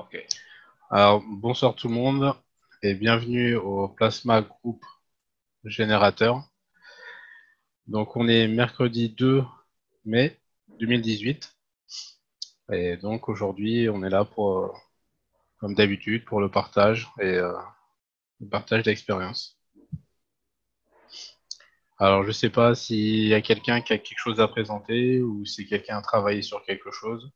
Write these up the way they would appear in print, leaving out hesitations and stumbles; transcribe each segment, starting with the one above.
Ok. Alors, bonsoir tout le monde et bienvenue au Plasma Group Générateur. Donc, on est mercredi 2 mai 2018 et donc aujourd'hui, on est là pour, comme d'habitude, pour le partage et le partage d'expérience. Alors, je sais pas s'il y a quelqu'un qui a quelque chose à présenter ou si quelqu'un a travaillé sur quelque chose.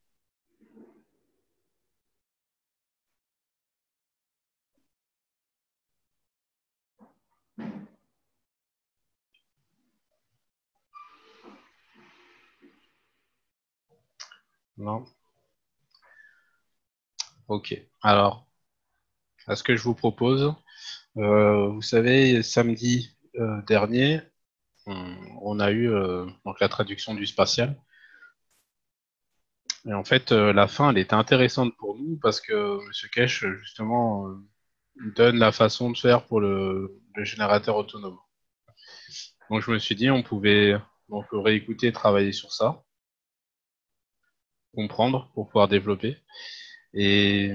Non? Ok. Alors, à ce que je vous propose, vous savez, samedi dernier, on a eu donc la traduction du spatial. Et en fait, la fin, elle était intéressante pour nous parce que Monsieur Kesh, justement, donne la façon de faire pour le générateur autonome. Donc je me suis dit, on pouvait donc réécouter, travailler sur ça, comprendre pour pouvoir développer. Et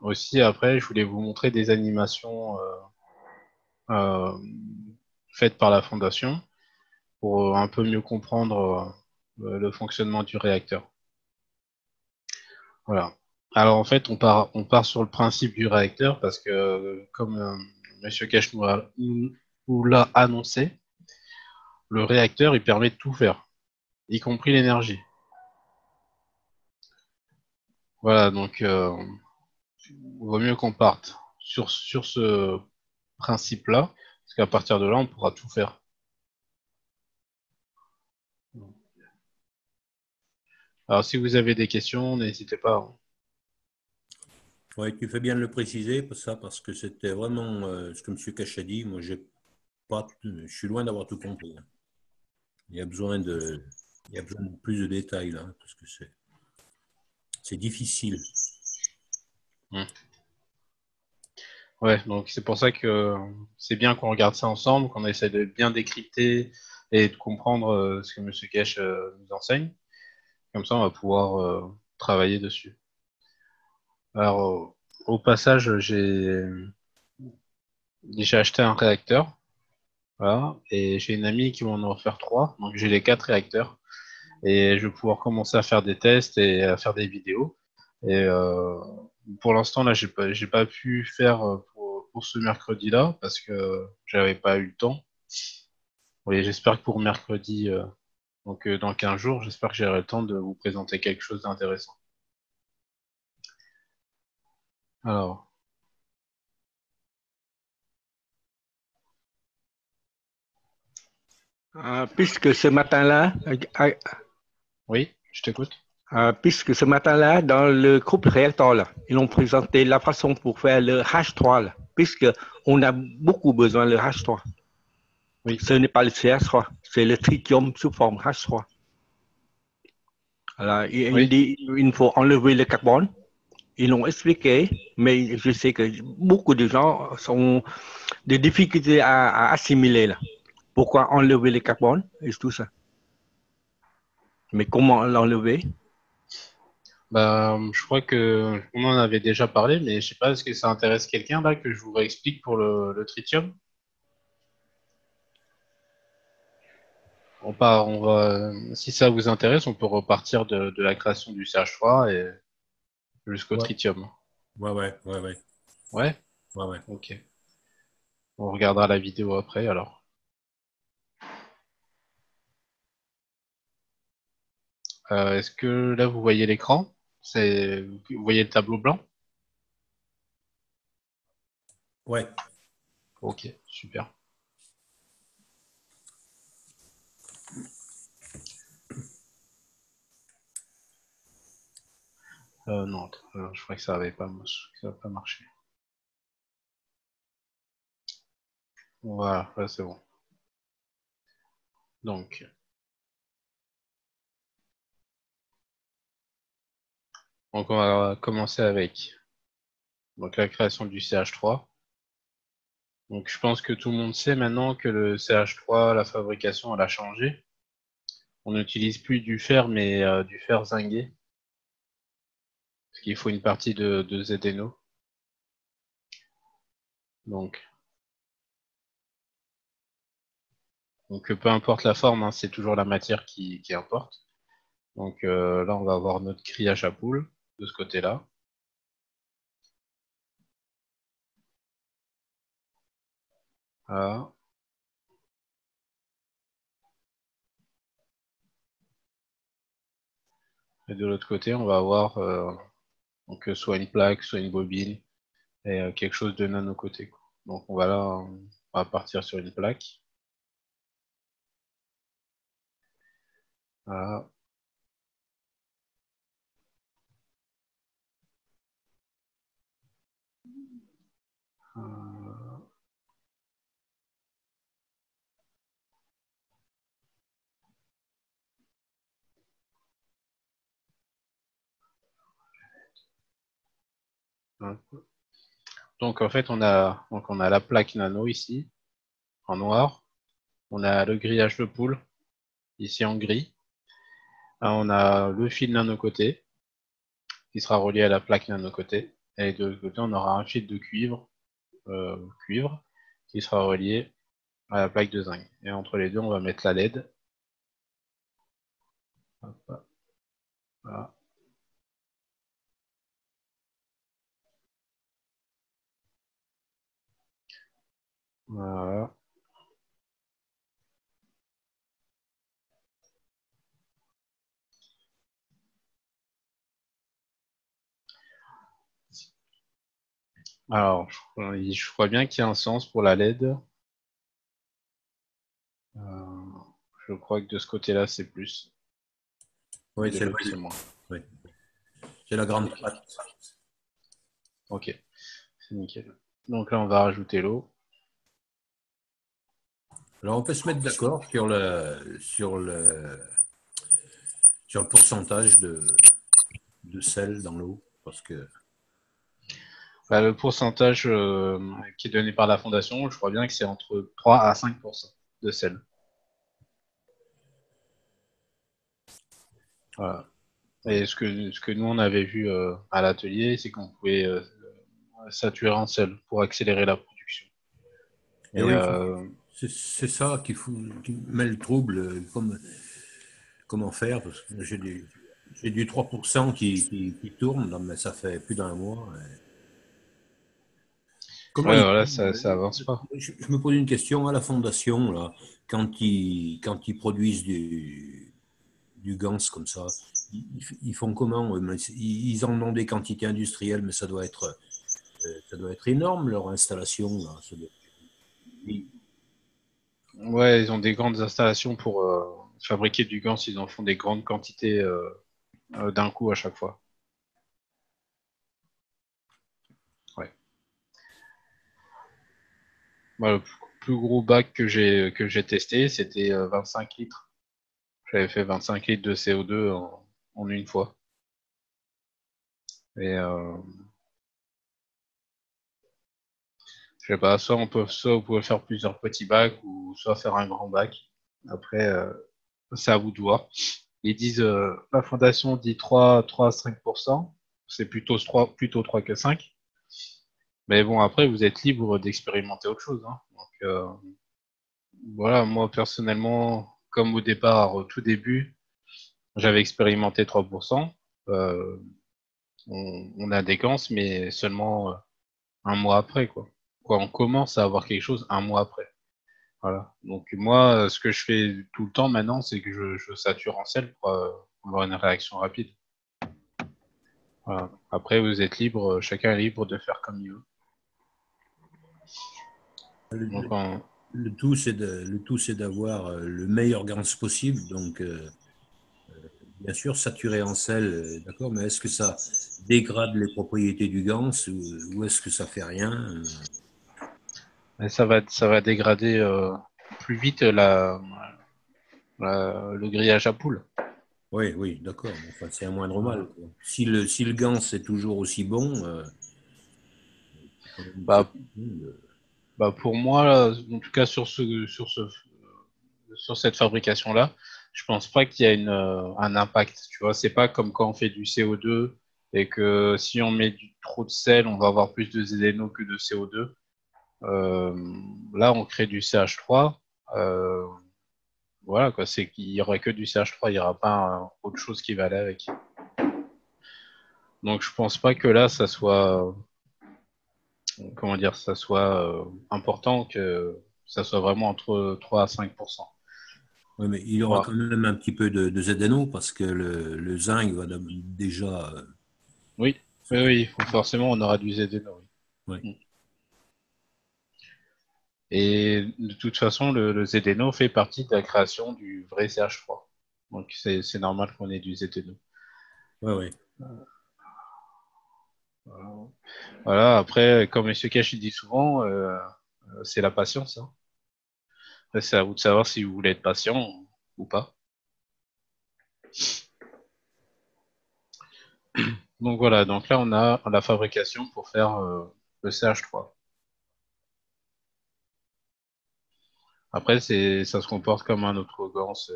aussi, après, je voulais vous montrer des animations euh, faites par la Fondation pour un peu mieux comprendre le fonctionnement du réacteur. Voilà. Alors en fait, on part sur le principe du réacteur parce que, comme Monsieur Cash nous l'a annoncé, le réacteur, il permet de tout faire, y compris l'énergie. Voilà, donc il vaut mieux qu'on parte sur ce principe-là, parce qu'à partir de là, on pourra tout faire. Alors si vous avez des questions, n'hésitez pas. Oui, tu fais bien de le préciser, parce que c'était vraiment ce que M. Cash a dit. Moi, je suis loin d'avoir tout compris. Il y a besoin il y a besoin de plus de détails là, parce que c'est difficile. Hmm. Ouais, donc c'est pour ça que c'est bien qu'on regarde ça ensemble, qu'on essaie de bien décrypter et de comprendre ce que Monsieur Cash nous enseigne. Comme ça, on va pouvoir travailler dessus. Alors, au passage, j'ai acheté un réacteur, voilà, et j'ai une amie qui m'en a offert trois, donc j'ai les quatre réacteurs, et je vais pouvoir commencer à faire des tests et à faire des vidéos. Et pour l'instant, là, j'ai pas pu faire pour ce mercredi-là parce que j'avais pas eu le temps. Oui, j'espère que pour mercredi, donc dans 15 jours, j'espère que j'aurai le temps de vous présenter quelque chose d'intéressant. Alors, Puisque ce matin-là, oui, je t'écoute. dans le groupe réacteur, là, ils ont présenté la façon pour faire le H3, là, puisque on a beaucoup besoin de H3. Oui, Ce n'est pas le CH3, c'est le tritium sous forme H3. Alors, il oui. dit il faut enlever le carbone. Ils l'ont expliqué, mais je sais que beaucoup de gens ont des difficultés à assimiler là. Pourquoi enlever le carbone et tout ça. Mais comment l'enlever? Bah, je crois que on en avait déjà parlé, mais je sais pas, est-ce que ça intéresse quelqu'un là que je vous réexplique pour le tritium? Si ça vous intéresse, on peut repartir de la création du CH3 et jusqu'au Ouais, tritium. ouais. Ouais? Ouais, ouais. Ok. On regardera la vidéo après alors. Est-ce que là vous voyez l'écran? Vous voyez le tableau blanc? Ouais. Ok, super. Non, je crois que ça va pas marcher. Voilà, là c'est bon. Donc on va commencer avec donc la création du CH3. Donc je pense que tout le monde sait maintenant que le CH3, la fabrication, elle a changé. On n'utilise plus du fer, mais du fer zingué. Il faut une partie de ZNO. Donc peu importe la forme, hein, c'est toujours la matière qui importe. Donc là, on va avoir notre grillage à poule de ce côté-là. Voilà. Et de l'autre côté, on va avoir donc, soit une plaque, soit une bobine, et quelque chose de nano côté, quoi. Donc on va partir sur une plaque. Voilà. Donc en fait, on a la plaque nano ici, en noir. On a le grillage de poule, ici en gris. On a le fil nano côté, qui sera relié à la plaque nano côté. Et de l'autre côté, on aura un fil de cuivre, qui sera relié à la plaque de zinc. Et entre les deux, on va mettre la LED. Hop, voilà. Voilà. Alors, je crois bien qu'il y a un sens pour la LED. Je crois que de ce côté-là, c'est plus. Oui, De c'est l'autre, c'est moins. oui. C'est la grande patte. Ok, c'est nickel. Donc là, on va rajouter l'eau. Alors, on peut se mettre d'accord sur le pourcentage de sel dans l'eau, parce que Bah, le pourcentage qui est donné par la fondation, je crois bien que c'est entre 3 à 5% de sel. Voilà. Et ce que nous, on avait vu à l'atelier, c'est qu'on pouvait saturer en sel pour accélérer la production. et Et oui, c'est ça qui met le trouble, comment faire, parce que j'ai du 3% qui tourne, là, mais ça fait plus d'un mois. Comment ouais, ils voilà, font ça avance pas. je me pose une question à la fondation, là, quand ils produisent du gans comme ça, ils font comment? Ils en ont des quantités industrielles, mais ça doit être énorme leur installation, là. Ouais, ils ont des grandes installations pour fabriquer du gant, ils en font des grandes quantités d'un coup à chaque fois. Ouais. Moi, le plus gros bac que j'ai testé, c'était 25 litres. J'avais fait 25 litres de CO2 en une fois. Et je sais pas, soit vous pouvez faire plusieurs petits bacs ou soit faire un grand bac. Après, c'est à vous de voir. Ils disent, la fondation dit 3 à 5%. C'est plutôt 3 que 5. Mais bon, après, vous êtes libre d'expérimenter autre chose, hein. Donc, voilà, moi, personnellement, comme au départ, au tout début, j'avais expérimenté 3%. Euh, on a des ganses, mais seulement un mois après, quoi. On commence à avoir quelque chose un mois après. Voilà. Donc moi, ce que je fais tout le temps maintenant, c'est que je sature en sel pour avoir une réaction rapide. Voilà. Après, vous êtes libre, chacun est libre de faire comme il veut. Donc, Le, le tout, c'est d'avoir le meilleur gans possible. Donc, bien sûr, saturé en sel, d'accord, mais est-ce que ça dégrade les propriétés du gans ou est-ce que ça fait rien? et ça va dégrader plus vite le grillage à poule. Oui, oui, d'accord. Enfin, c'est un moindre mal, quoi. Si le gans est toujours aussi bon, c'est quand même une Bah, certitude, hein. bah pour moi, là, en tout cas sur cette fabrication-là, je pense pas qu'il y a un impact. Tu vois, c'est pas comme quand on fait du CO2. et que si on met trop de sel, on va avoir plus de ZNO que de CO2. Là, on crée du CH3. Voilà, quoi, c'est qu'il y aurait que du CH3, il n'y aura pas autre chose qui va aller avec. Donc, je pense pas que là, ça soit, comment dire, ça soit important, que ça soit vraiment entre 3 à 5%. Oui, mais il y aura Voilà. quand même un petit peu de ZNO parce que le zinc va déjà. Oui, se oui, com- oui, forcément, on aura du ZNO. Oui. ouais. Mm. Et de toute façon, le ZNO fait partie de la création du vrai CH3. Donc, c'est normal qu'on ait du ZNO. Ouais, ouais. Voilà. Voilà, après, comme M. Cash il dit souvent, c'est la patience, hein. Après, c'est à vous de savoir si vous voulez être patient ou pas. Donc voilà, donc là on a la fabrication pour faire le CH3. Après, ça se comporte comme un autre gaz,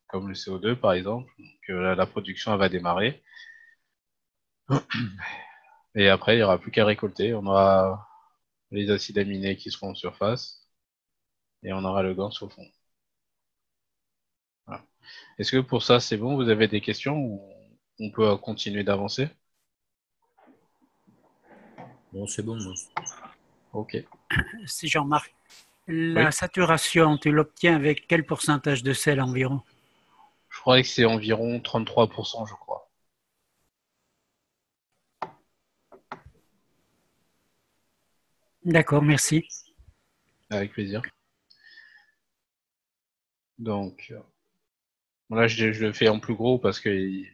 comme le CO2 par exemple. Donc là, la production elle va démarrer. Et après, il n'y aura plus qu'à récolter. On aura les acides aminés qui seront en surface et on aura le gaz au fond. Voilà. Est-ce que pour ça c'est bon? Vous avez des questions ou on peut continuer d'avancer? Bon, c'est bon. Hein. Ok. C'est Jean-Marc. La Oui. saturation, tu l'obtiens avec quel pourcentage de sel environ? Je crois que c'est environ 33%, je crois. D'accord, merci. Avec plaisir. Donc, là, je le fais en plus gros parce qu'il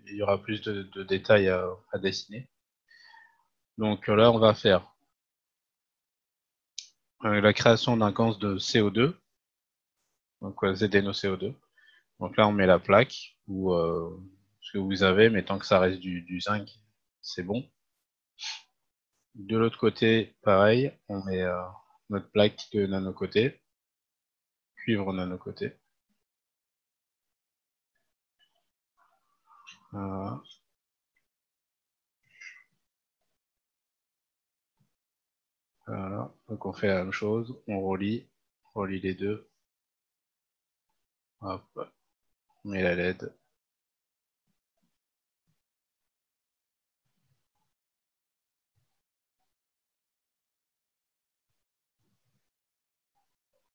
y aura plus de détails à dessiner. Donc là, on va faire la création d'un gaz de CO2, donc ZNO-CO2. Donc là, on met la plaque ou ce que vous avez, mais tant que ça reste du zinc, c'est bon. De l'autre côté, pareil, on met notre plaque de nano-côté, cuivre nano-côté. Voilà. Voilà. Donc on fait la même chose, on relie les deux. Hop, on met la LED.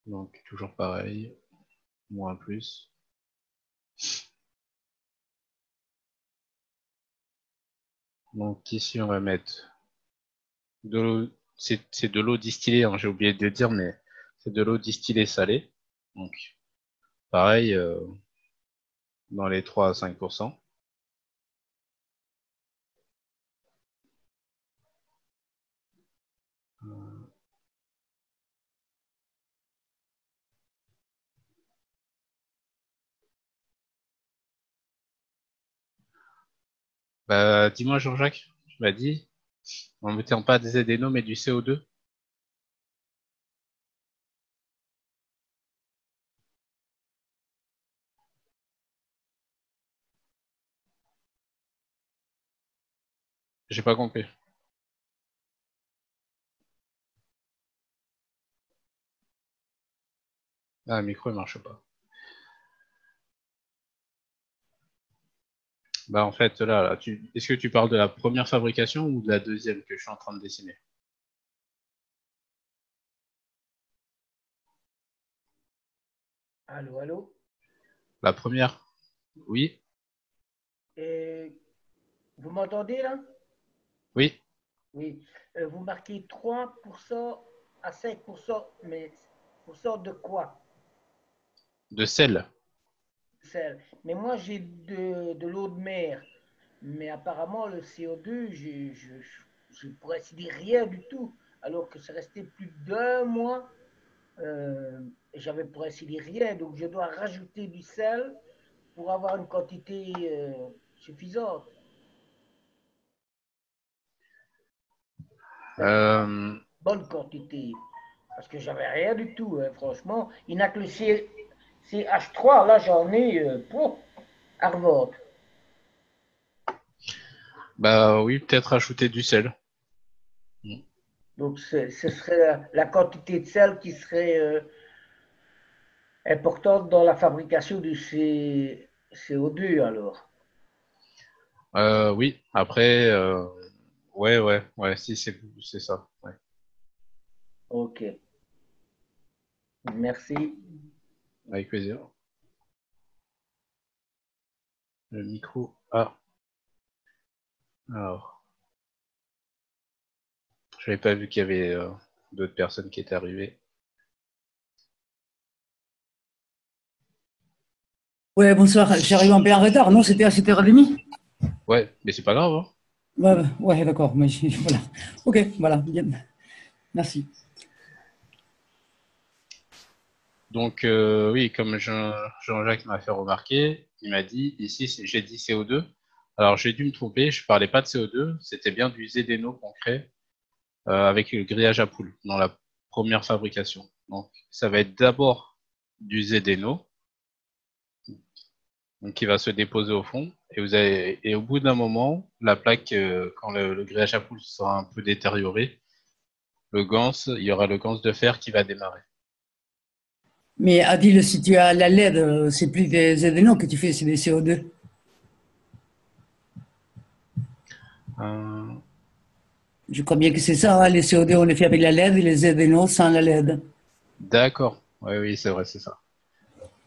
Donc toujours pareil, moins plus. Donc ici on va mettre de l'eau, c'est de l'eau distillée, hein, j'ai oublié de le dire, mais c'est de l'eau distillée salée. Donc pareil, dans les 3 à 5%. Bah, dis-moi Jean-Jacques, tu m'as dit, en mettant pas des ZNO mais du CO2. J'ai pas compris. Ah, le micro il marche pas. Bah en fait là, est-ce que tu parles de la première fabrication ou de la deuxième que je suis en train de dessiner? Allô, allô. La première? Oui? Et vous m'entendez là? Oui? Oui. Vous marquez 3% à 5%, mais pour sorte de quoi? De sel? Sel. Mais moi, j'ai de l'eau de mer. Mais apparemment, le CO2, je pourrais ainsi dire rien du tout. Alors que c'est resté plus d'un mois. Et j'avais pour ainsi dire rien. Donc, je dois rajouter du sel pour avoir une quantité suffisante. Euh, Bonne quantité. Parce que j'avais rien du tout, hein, franchement. Il n'a que le CH3, là j'en ai pour Harvard. Bah oui, peut-être ajouter du sel. Donc, ce serait la quantité de sel qui serait importante dans la fabrication du CO2 alors. Oui, après, ouais, si c'est ça. Ouais. Ok, merci. Avec plaisir. Le micro. Ah, alors, je n'avais pas vu qu'il y avait d'autres personnes qui étaient arrivées. Ouais, bonsoir. J'arrive un peu en retard. Non, c'était à 7h30. Ouais, mais c'est pas grave, hein. Ouais, d'accord. Mais voilà. Ok, voilà. Bien. Merci. Donc, oui, comme Jean-Jacques m'a fait remarquer, il m'a dit, ici, j'ai dit CO2. Alors, j'ai dû me tromper, je parlais pas de CO2, c'était bien du ZDNO qu'on crée avec le grillage à poules dans la première fabrication. Donc, ça va être d'abord du ZDNO, donc qui va se déposer au fond, et au bout d'un moment, la plaque, quand le grillage à poules sera un peu détérioré, il y aura le ganse de fer qui va démarrer. Mais Adil, si tu as la LED, c'est plus des événements que tu fais, c'est des CO2. Euh, Je crois bien que c'est ça, hein, les CO2, on les fait avec la LED et les événements sans la LED. D'accord, oui, c'est vrai, c'est ça.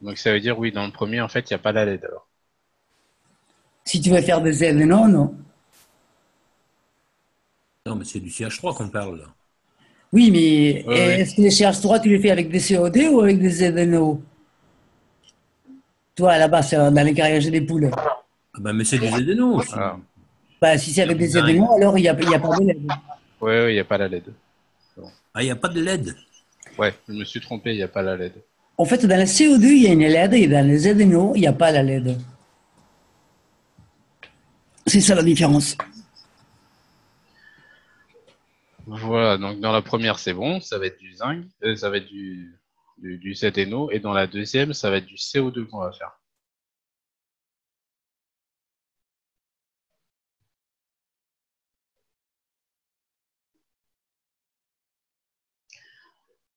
Donc ça veut dire, oui, dans le premier, en fait, il n'y a pas la LED alors. Si tu veux faire des événements, non. Non, mais c'est du CH3 qu'on parle, là. Oui, mais Oui, oui. est-ce que les CH3, tu les fais avec des CO2 ou avec des événements? Toi, là-bas, c'est dans les garages des poules. Ah ben, mais c'est du ZNO aussi. Ah, Bah, si c'est avec des Design. événements, alors il y a pas de LED. oui, il n'y a pas la LED. Bon. Ah, il n'y a pas de LED. Ouais, je me suis trompé, il n'y a pas la LED. En fait, dans le CO2, il y a une LED et dans les événements, il n'y a pas la LED. C'est ça la différence. Voilà, donc dans la première, c'est bon, ça va être du zinc, ça va être du ZNO, et dans la deuxième, ça va être du CO2 qu'on va faire.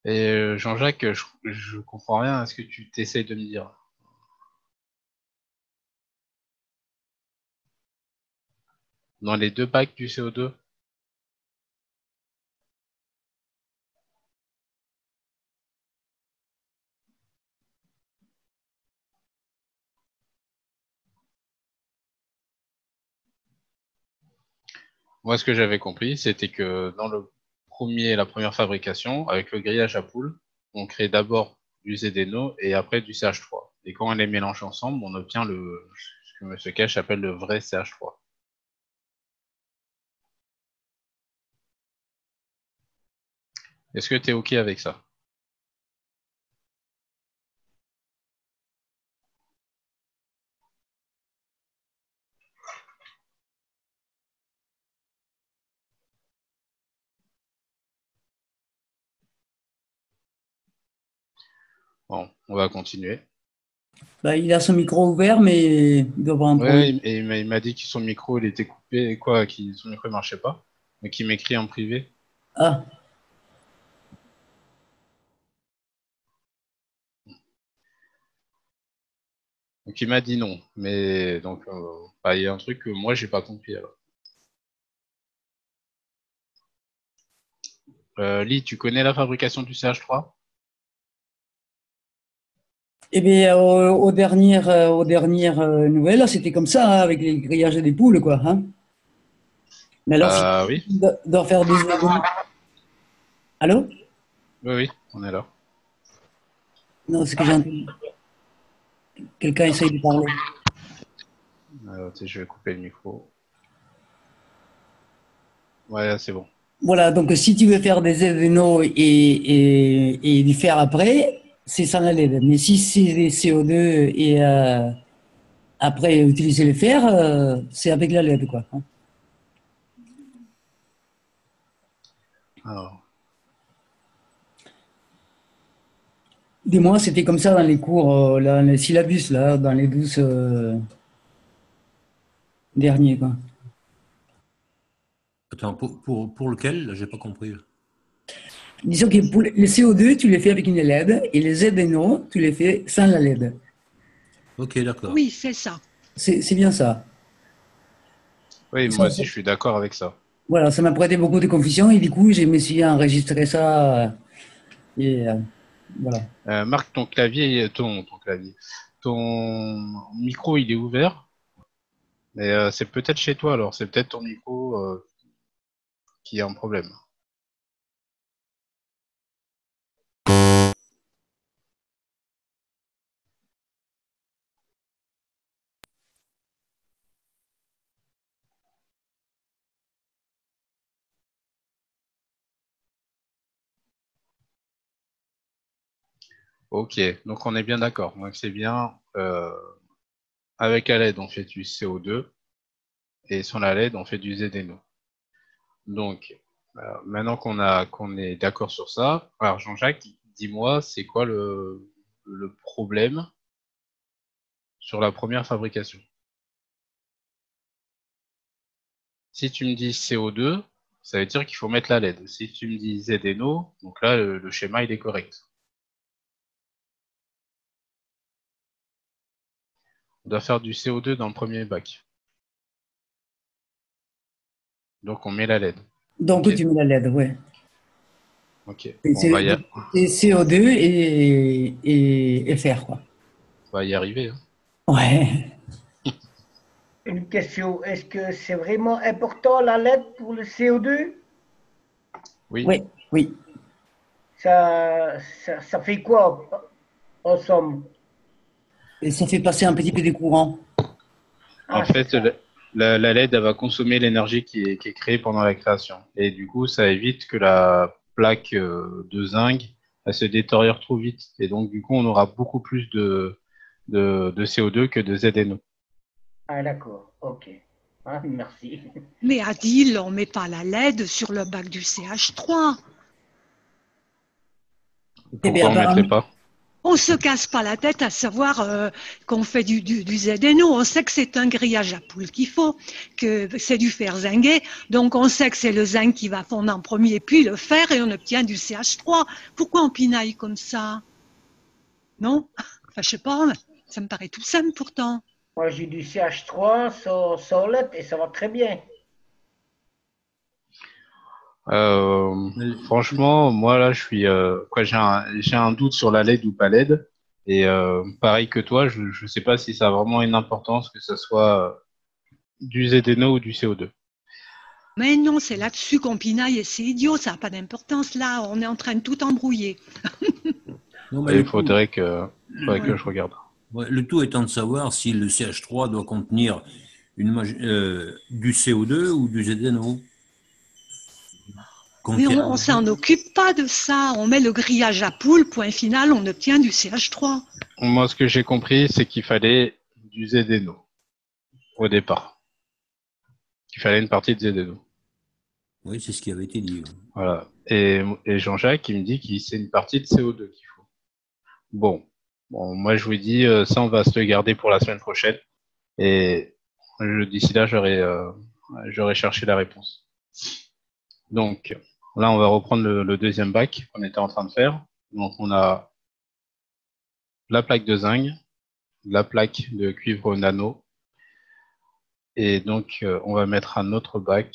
Et Jean-Jacques, je comprends rien à ce que tu t'essayes de me dire. Dans les deux packs du CO2? Moi, ce que j'avais compris, c'était que dans la première fabrication, avec le grillage à poules, on crée d'abord du ZNO et après du CH3. Et quand on les mélange ensemble, on obtient ce que M. Cash appelle le vrai CH3. Est-ce que tu es OK avec ça? Bon, on va continuer. Bah, il a son micro ouvert, mais il doit avoir un Ouais, problème. et il m'a dit que son micro il était coupé, quoi, son micro ne marchait pas, mais qu'il m'écrit en privé. Ah, Donc il m'a dit non, mais donc bah, il y a un truc que moi j'ai pas compris alors. Lee, tu connais la fabrication du CH3? eh bien, aux dernières nouvelles, c'était comme ça, hein, avec les grillages des poules, quoi. Hein. Mais alors, si Bah oui, tu dois faire des événements. Allô? oui, on est là. Non, c'est que j'ai entendu. Quelqu'un essaye de parler. Tu sais, je vais couper le micro. Ouais, c'est bon. Voilà, donc si tu veux faire des événements et les faire après, c'est sans la LED. Mais si c'est des CO2 et après utiliser les fer, c'est avec la LED, quoi. Hein. Alors, Dis-moi, c'était comme ça dans les cours, dans les syllabus, là, dans les 12 derniers, quoi. Attends, pour lequel? Là, j'ai pas compris. Disons que pour le CO2, tu le fais avec une LED et les ZNO, tu les fais sans la LED. Ok, d'accord. Oui, c'est ça. C'est bien ça. Oui, Ça, moi aussi, je suis d'accord avec ça. voilà, ça m'a prêté beaucoup de confusion et du coup, je me suis enregistré ça. Et voilà. Marc, ton micro, il est ouvert, mais c'est peut-être chez toi, alors c'est peut-être ton micro qui a un problème. Ok, donc on est bien d'accord. Donc c'est bien, avec la LED, on fait du CO2, et sans la LED, on fait du ZNO. Donc, maintenant qu'on est d'accord sur ça, alors Jean-Jacques, dis-moi, c'est quoi le problème sur la première fabrication? Si tu me dis CO2, ça veut dire qu'il faut mettre la LED. Si tu me dis ZNO, donc là, le schéma, il est correct. On doit faire du CO2 dans le premier bac. Donc on met la LED. Donc, Ok. tu mets la LED, ouais. Ok. Et Bon, c'est CO2 et fer, quoi. on va y arriver, hein. Ouais. Une question, est-ce que c'est vraiment important la LED pour le CO2? Oui. Oui, oui. Ça fait quoi en somme? Et ça fait passer un petit peu de courant. En Ah, c'est fait, ça. la LED, elle va consommer l'énergie qui est créée pendant la création. Et du coup, ça évite que la plaque de zinc, elle se détériore trop vite. Et donc, du coup, on aura beaucoup plus de CO2 que de ZNO. Ah, d'accord, ok. Ah, merci. Mais Adil, on met pas la LED sur le bac du CH3. Et bien, Pourquoi on ne mettrait apparemment, pas? On se casse pas la tête à savoir qu'on fait du ZNO. On sait que c'est un grillage à poule qu'il faut, que c'est du fer zingué. Donc on sait que c'est le zinc qui va fondre en premier, puis le fer, et on obtient du CH3. Pourquoi on pinaille comme ça? Non? Enfin, je sais pas, ça me paraît tout simple pourtant. Moi, j'ai du CH3 sans LED et ça va très bien. Franchement, moi là, je suis, j'ai un doute sur la LED ou pas LED. Et pareil que toi, je ne sais pas si ça a vraiment une importance que ce soit du ZNO ou du CO2. Mais non, c'est là-dessus qu'on pinaille et c'est idiot, ça n'a pas d'importance là. On est en train de tout embrouiller. Non, mais Et il le tout, faudrait que Ouais. je regarde. ouais, le tout étant de savoir si le CH3 doit contenir du CO2 ou du ZNO. Mais Combien? on s'en occupe pas de ça. On met le grillage à poule, point final, on obtient du CH3. Moi, ce que j'ai compris, c'est qu'il fallait du ZNO au départ. Qu'il fallait une partie de ZNO. Oui, c'est ce qui avait été dit. Voilà. Et Jean-Jacques, il me dit qu'il c'est une partie de CO2 qu'il faut. Bon. Bon, moi, je vous dis, ça, on va se le garder pour la semaine prochaine. Et d'ici là, j'aurai cherché la réponse. Donc, là, on va reprendre le deuxième bac qu'on était en train de faire. Donc, on a la plaque de zinc, la plaque de cuivre nano. Et donc, on va mettre un autre bac.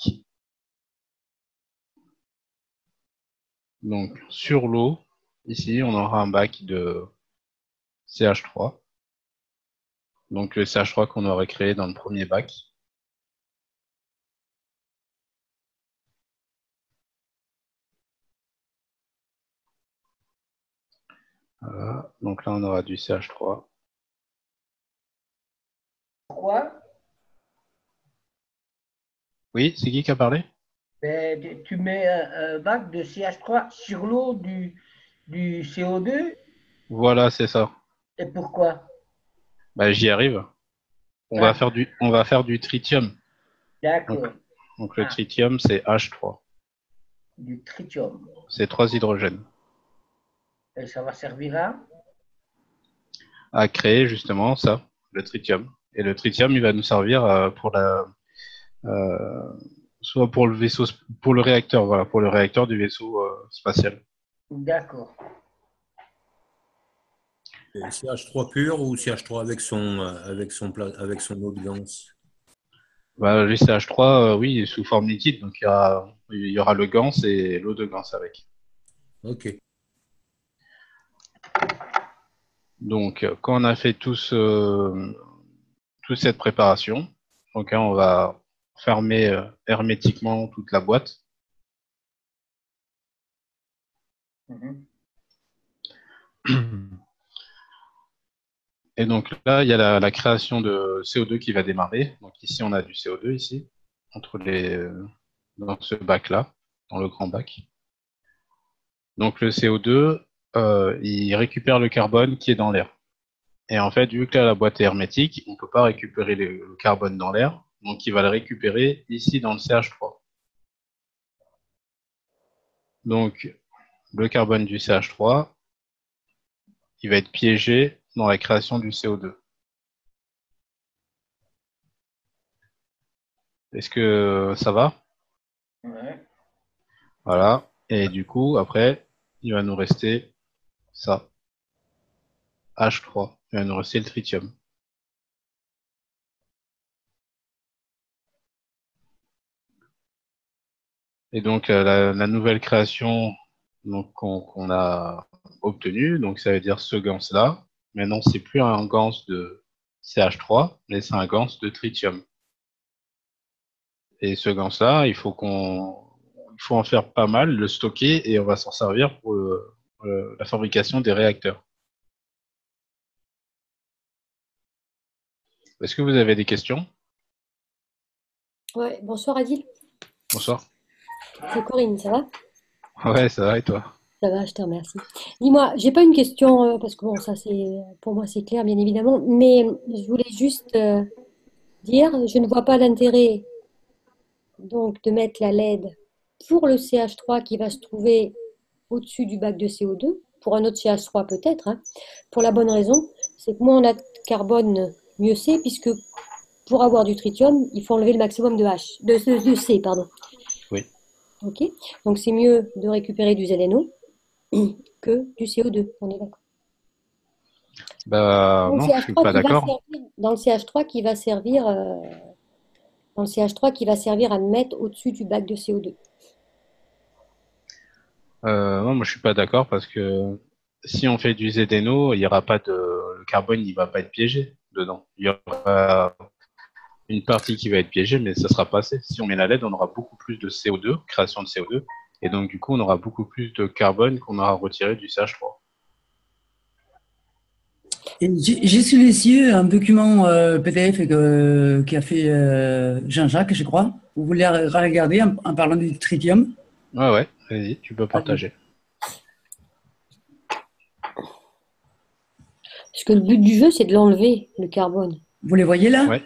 Donc, sur l'eau, ici, on aura un bac de CH3. Donc, le CH3 qu'on aurait créé dans le premier bac. Voilà. Donc là, on aura du CH3. Pourquoi? Oui, c'est qui a parlé? Ben, tu mets un bac de CH3 sur l'eau du CO2 Voilà, c'est ça. et pourquoi? Bah, j'y arrive. Ah, On va faire du tritium. Donc, d'accord. donc le Ah, tritium, c'est H3. du tritium. C'est 3 hydrogènes. Et ça va servir À créer justement ça, le tritium. Et le tritium, il va nous servir pour euh, soit pour le vaisseau, pour le réacteur, voilà, pour le réacteur du vaisseau spatial. D'accord. Et CH3 pur ou CH3 avec son eau de Gans? Bah, les CH3, oui, sous forme liquide, donc il y aura le Gans et l'eau de Gans avec. Ok. Donc, quand on a fait toute cette préparation, donc on va fermer hermétiquement toute la boîte. Mhm. Et donc là, il y a la création de CO2 qui va démarrer. Donc ici, on a du CO2 ici, dans ce bac-là, dans le grand bac. Donc le CO2, il récupère le carbone qui est dans l'air. Et en fait, vu que là, la boîte est hermétique, on ne peut pas récupérer le carbone dans l'air. Donc il va le récupérer ici dans le CH3. Donc le carbone du CH3, il va être piégé dans la création du CO2. Est-ce que ça va? Ouais. Voilà. Et du coup, après, il va nous rester ça, H3. Il va nous rester le tritium. Et donc, la nouvelle création donc, qu'on a obtenue, donc ça veut dire ce GANS-là. Maintenant, c'est plus un GANS de CH3, mais c'est un GANS de tritium. Et ce GANS-là, il faut en faire pas mal, le stocker, et on va s'en servir pour la fabrication des réacteurs. Est-ce que vous avez des questions? Ouais, bonsoir Adil, Bonsoir. c'est Corinne, ça va? Ouais, ça va et toi? Ça va, je te remercie. Dis-moi, j'ai pas une question, parce que bon, ça c'est, pour moi c'est clair bien évidemment, mais je voulais juste dire, je ne vois pas l'intérêt donc de mettre la LED pour le CH3 qui va se trouver au-dessus du bac de CO2, pour un autre CH3 peut-être, hein, pour la bonne raison, c'est que moins on a de carbone, mieux c'est, puisque pour avoir du tritium, il faut enlever le maximum de C, pardon. Oui. Ok, donc c'est mieux de récupérer du ZNO que du CO2, on est d'accord. Bah, Dans le non, je suis CH3 pas qui va d'accord. servir, dans le CH3 qui va servir, dans le CH3 qui va servir à mettre au-dessus du bac de CO2. Non, moi je suis pas d'accord parce que si on fait du ZNO, il y aura pas le carbone, il va pas être piégé dedans. Il y aura une partie qui va être piégée, mais ça sera pas assez. Si on met la LED, on aura beaucoup plus de CO2, création de CO2, et donc du coup, on aura beaucoup plus de carbone qu'on aura retiré du CH3. Et j'ai sous les yeux un document PDF qui a fait Jean-Jacques, je crois. Vous voulez regarder en parlant du tritium? Ouais, vas-y, tu peux partager. Parce que le but du jeu, c'est de l'enlever, le carbone. Vous les voyez là? Ouais.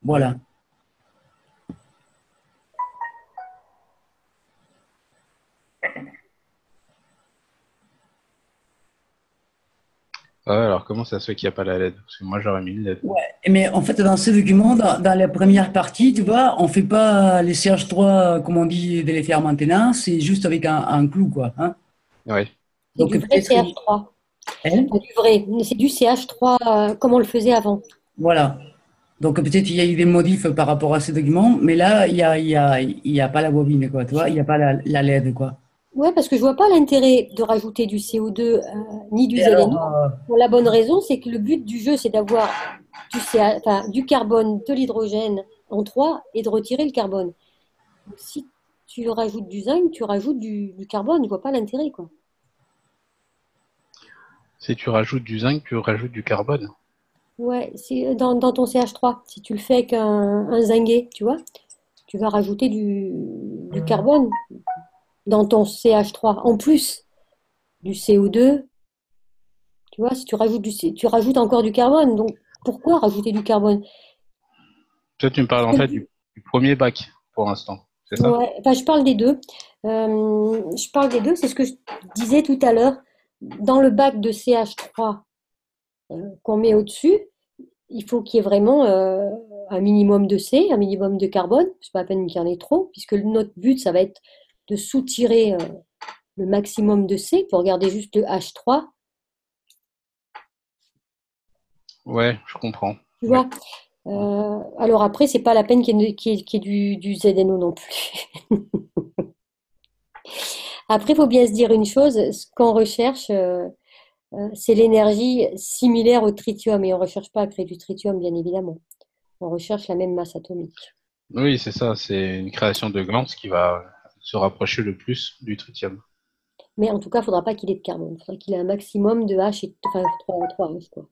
Voilà. Ouais, alors comment ça se fait qu'il n'y a pas la LED? Parce que moi j'aurais mis une LED. Ouais, mais en fait, dans ce document, dans la première partie, tu vois, on fait pas les CH3, comme on dit, de les faire maintenant, c'est juste avec un clou, quoi. Hein. Ouais. C'est Donc, du vrai peut-être. CH3. Hein? Pas du vrai, mais c'est du CH3 comme on le faisait avant. Voilà. Donc, peut-être il y a eu des modifs par rapport à ce document, mais là, il y a pas la bobine, quoi, tu vois, il n'y a pas la LED, quoi. Ouais, parce que je vois pas l'intérêt de rajouter du CO2 ni du Et ZNO. alors, Pour la bonne raison, c'est que le but du jeu, c'est d'avoir du carbone, de l'hydrogène en 3 et de retirer le carbone. Donc, si tu rajoutes du zinc, tu rajoutes du carbone. Je vois pas l'intérêt, quoi. Si tu rajoutes du zinc, tu rajoutes du carbone. Ouais, c'est dans ton CH3. Si tu le fais avec un zinguet, tu vois, tu vas rajouter du carbone dans ton CH3 en plus du CO2. Tu vois, si tu rajoutes encore du carbone. Donc, pourquoi rajouter du carbone? Toi, tu me parles en fait du premier bac pour l'instant, c'est ça? Ouais, enfin, je parle des deux. Je parle des deux, c'est ce que je disais tout à l'heure. Dans le bac de CH3 qu'on met au-dessus, il faut qu'il y ait vraiment un minimum de C, un minimum de carbone. C'est pas la peine qu'il y en ait trop, puisque notre but, ça va être de soutirer le maximum de C pour garder juste le H3. Ouais, je comprends. Tu Ouais. vois? Alors après, c'est pas la peine qu'il y ait du ZNO non plus. Après, il faut bien se dire une chose, ce qu'on recherche, c'est l'énergie similaire au tritium, et on ne recherche pas à créer du tritium, bien évidemment. On recherche la même masse atomique. Oui, c'est ça. C'est une création de Glanz qui va se rapprocher le plus du tritium. Mais en tout cas, il ne faudra pas qu'il ait de carbone. Il faudra qu'il ait un maximum de H, enfin 3 H, quoi.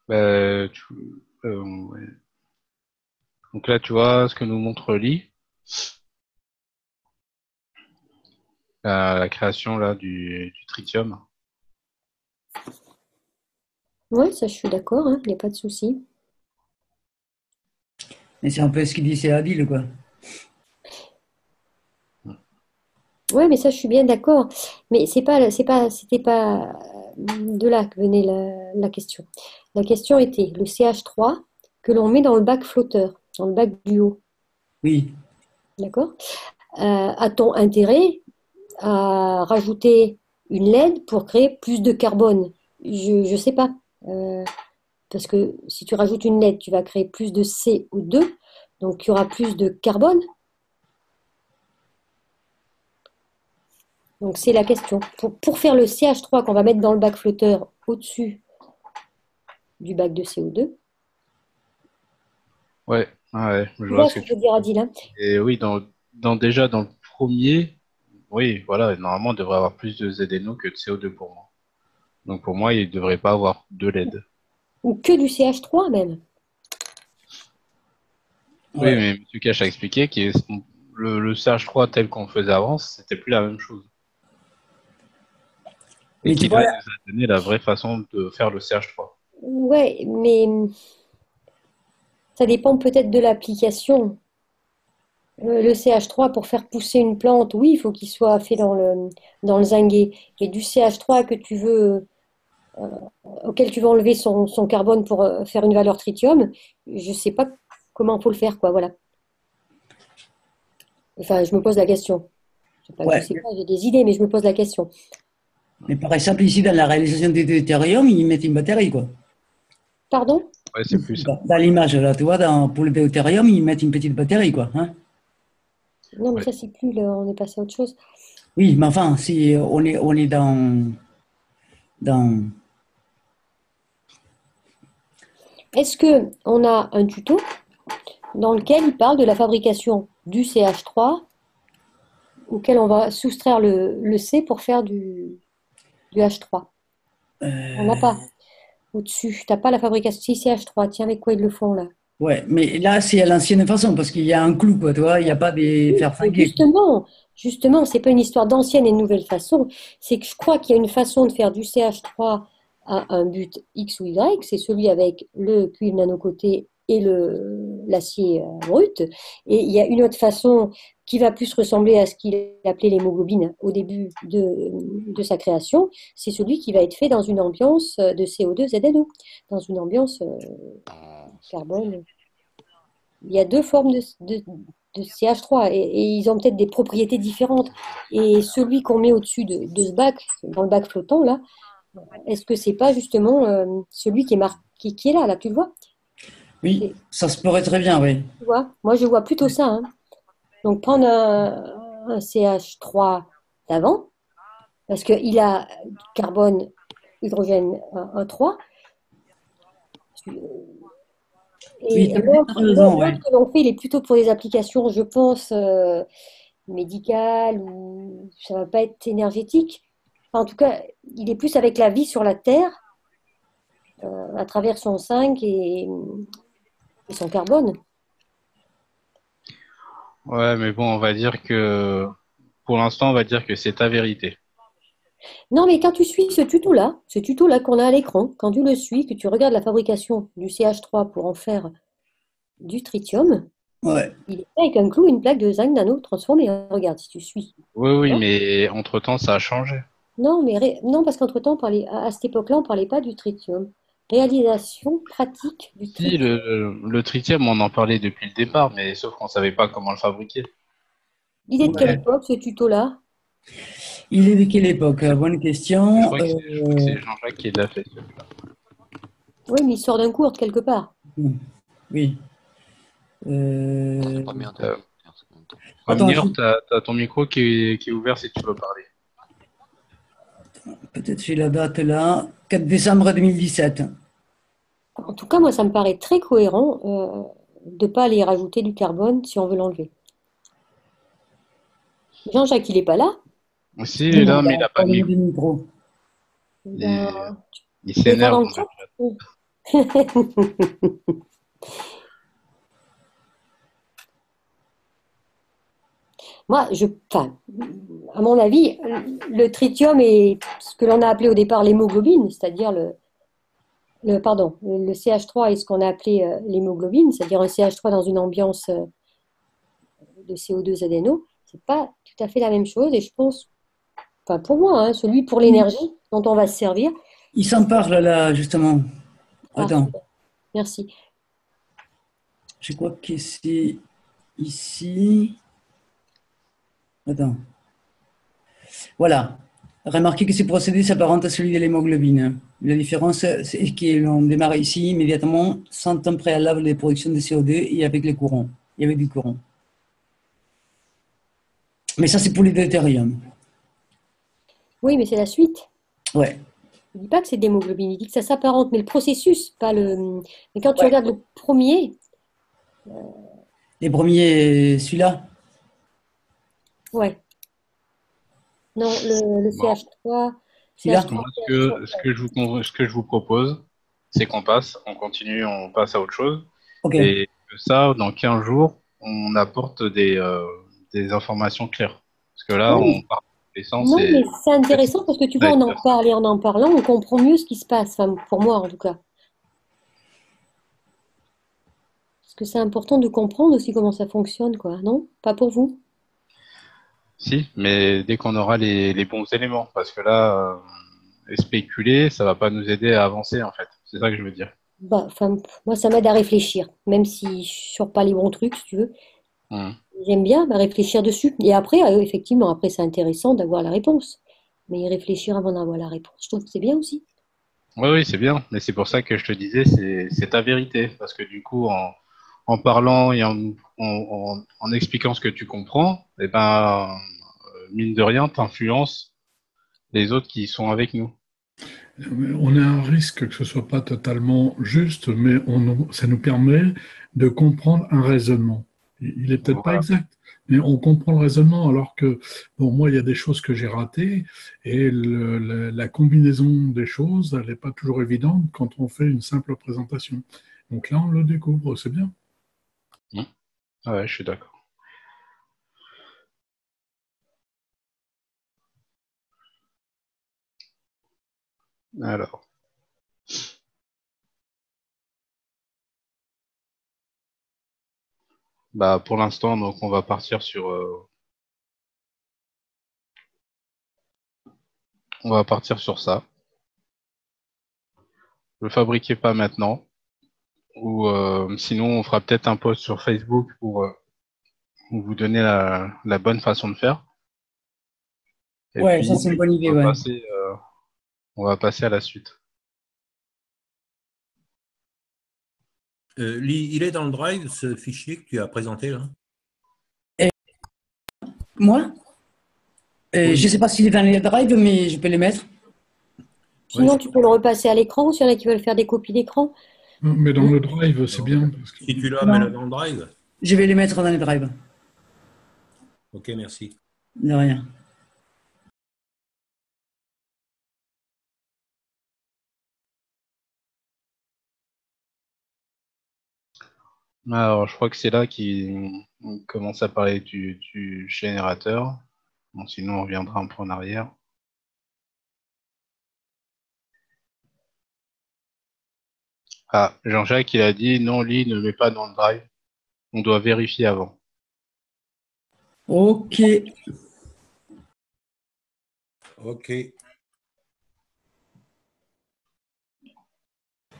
Tu- ouais. Donc là, tu vois ce que nous montre Lee, la création là du tritium. Oui, ça, je suis d'accord, hein, il n'y a pas de souci. Mais c'est un peu ce qu'il dit, c'est Adil, quoi. Oui, mais ça, je suis bien d'accord. Mais c'était pas de là que venait la question. La question était le CH3 que l'on met dans le bac flotteur, dans le bac du haut. Oui. D'accord? A-t-on intérêt à rajouter une LED pour créer plus de carbone? Je ne sais pas. Parce que si tu rajoutes une LED, tu vas créer plus de CO2, donc il y aura plus de carbone. Donc c'est la question. Pour faire le CH3 qu'on va mettre dans le bac flotteur au-dessus du bac de CO2. Ouais, je Tu vois vois ce ce que que je tu veux dire, Adil, hein? Et oui, déjà dans le premier, oui, voilà, normalement, on devrait avoir plus de ZNO que de CO2 pour moi. Donc pour moi, il ne devrait pas avoir de LED. Ou que du CH3 même. Oui, Ouais. mais M. Cash a expliqué que le CH3 tel qu'on le faisait avant, c'était plus la même chose. Et Mais tu qu'il vois, là, il nous a donné la vraie façon de faire le CH3. Ouais, mais ça dépend peut-être de l'application. Le CH3 pour faire pousser une plante, oui, il faut qu'il soit fait dans le zinguet. Et du CH3 auquel tu veux enlever son carbone pour faire une valeur tritium, je ne sais pas comment il faut le faire, quoi, voilà. Enfin, je me pose la question. C'est pas que je ouais. sais pas, j'ai des idées, mais je me pose la question. Mais par exemple, ici, dans la réalisation des deutérium, ils mettent une batterie, quoi. Pardon? Ouais, c'est plus ça. Dans l'image, là, tu vois, pour le deutérium, ils mettent une petite batterie, quoi. Hein. Non, mais Ouais. ça, c'est plus, là, on est passé à autre chose. Oui, mais enfin, si on est dans... Est-ce que on a un tuto dans lequel il parle de la fabrication du CH3 auquel on va soustraire le C pour faire du H3? On n'a pas au-dessus. Tu n'as pas la fabrication. Si, CH3, tiens, avec quoi ils le font là? Ouais, mais là, c'est à l'ancienne façon, parce qu'il y a un clou, quoi, tu vois, il n'y a pas des fer Mais cingués. justement, c'est pas une histoire d'ancienne et de nouvelle façon. C'est que je crois qu'il y a une façon de faire du CH3 à un but X ou Y. C'est celui avec le cuivre nanocoté et l'acier brut. Et il y a une autre façon qui va plus ressembler à ce qu'il appelait l'hémoglobine au début de sa création. C'est celui qui va être fait dans une ambiance de CO2 ZNO, dans une ambiance carbone. Il y a deux formes de CH3 et ils ont peut-être des propriétés différentes. Et celui qu'on met au-dessus de ce bac, dans le bac flottant, là, est-ce que c'est pas justement celui qui est marqué, qui est là, tu le vois? Oui, ça se pourrait très bien, oui. Tu vois? Moi, je vois plutôt ça, hein. Donc, prendre un CH3 d'avant, parce qu'il a carbone, hydrogène, un 3. Oui, Et tu as raison, oui. l'autre que l'on fait, il est plutôt pour des applications, je pense, médicales, ou ça va pas être énergétique. Enfin, en tout cas, il est plus avec la vie sur la Terre, à travers son 5 et son carbone. Ouais, mais bon, on va dire que pour l'instant, on va dire que c'est ta vérité. Non, mais quand tu suis ce tuto-là qu'on a à l'écran, quand tu le suis, que tu regardes la fabrication du CH3 pour en faire du tritium, Ouais. il est fait avec un clou et une plaque de zinc nano transformée. Regarde si tu suis. Oui, Hein? mais entre-temps, ça a changé. Non, non, parce qu'entre-temps, à cette époque-là, on ne parlait pas du tritium. réalisation pratique du Si, tritium. le tritium, on en parlait depuis le départ, mais sauf qu'on savait pas comment le fabriquer. Il est de quelle Ouais. époque ce tuto-là? Il est de quelle époque? Bonne question. Je crois que c'est Jean-Jacques qui l'a fait. Oui, mais il sort d'un cours de quelque part. Oui. C'est pas bien. Attends, Amir, t'as ton micro qui est ouvert si tu veux parler. peut-être j'ai la date là. 4 décembre 2017. En tout cas, moi, ça me paraît très cohérent de ne pas aller rajouter du carbone si on veut l'enlever. Jean-Jacques, il n'est pas là? Si, il est là, mais il n'a pas de Parlez micro. du micro. Ben, Il tu peux faire s'énerve. dans le chat? Moi, enfin, à mon avis, le tritium est ce que l'on a appelé au départ l'hémoglobine, c'est-à-dire pardon, le CH3 est ce qu'on a appelé l'hémoglobine, c'est-à-dire un CH3 dans une ambiance de CO2 adéno. C'est pas tout à fait la même chose et je pense, enfin pour moi, hein, celui pour l'énergie dont on va se servir. Il s'en parle là, justement. Ah, Attends, merci. je crois que c'est ici. Attends. Voilà. Remarquez que ce procédé s'apparente à celui de l'hémoglobine. La différence, c'est qu'on démarre ici immédiatement, sans temps préalable de production de CO2 et avec les courants, et avec du courant. Mais ça, c'est pour les deutérium. Oui, mais c'est la suite. Ouais. Il ne dit pas que c'est de l'hémoglobine, il dit que ça s'apparente, mais le processus, pas le. Mais quand tu Ouais. regardes le premier, Les premiers, celui-là. ouais. Non, le Bon. CH3, Celui-là. CH3, Moi, ce que je vous propose, c'est on continue, on passe à autre chose. Ok. Et que ça, dans 15 jours, on apporte des informations claires. Parce que là, Oui. on part de l'essence Non, mais et c'est intéressant parce que tu vois, on en parle et en parlant, on comprend mieux ce qui se passe, enfin, pour moi en tout cas. Parce que c'est important de comprendre aussi comment ça fonctionne, quoi, non? Pas pour vous? Si, mais dès qu'on aura les bons éléments. Parce que là, spéculer, ça va pas nous aider à avancer, en fait. C'est ça que je veux dire. Bah, enfin, moi, ça m'aide à réfléchir, même si je ne sors pas les bons trucs, si tu veux. Hum. J'aime bien réfléchir dessus. Et après, effectivement, après, c'est intéressant d'avoir la réponse. Mais y réfléchir avant d'avoir la réponse, je trouve que c'est bien aussi. Oui, oui, c'est bien. Mais c'est pour ça que je te disais, c'est ta vérité. Parce que du coup, en parlant et en expliquant ce que tu comprends, eh ben, mine de rien, t'influences les autres qui sont avec nous. On a un risque que ce soit pas totalement juste, mais ça nous permet de comprendre un raisonnement. Il est peut-être pas Voilà. exact, mais on comprend le raisonnement, alors que, bon, moi, il y a des choses que j'ai ratées, et la combinaison des choses, elle n'est pas toujours évidente quand on fait une simple présentation. Donc là, on le découvre, c'est bien. Ah ouais, je suis d'accord. Alors, bah, pour l'instant, donc, on va partir sur ça. Le fabriquez pas maintenant, ou sinon, on fera peut-être un post sur Facebook pour vous donner la bonne façon de faire. Et Ouais, puis, ça, c'est une bonne idée, on va ouais. passer, on va passer à la suite. Il est dans le drive, ce fichier que tu as présenté là? Moi? Oui. Je ne sais pas s'il est dans les drives, mais je peux les mettre. Sinon, Ouais, tu peux le repasser à l'écran, s'il y en a qui veulent faire des copies d'écran. Mais dans le drive, c'est bien. Parce que... Si tu l'as, Non. mets-le dans le drive. Je vais les mettre dans les drives. Ok, merci. De rien. Alors, je crois que c'est là qu'il commence à parler du générateur. Bon, sinon, on reviendra un peu en arrière. Ah, Jean-Jacques, il a dit non, Lee, ne met pas dans le drive. On doit vérifier avant. Ok. Ok.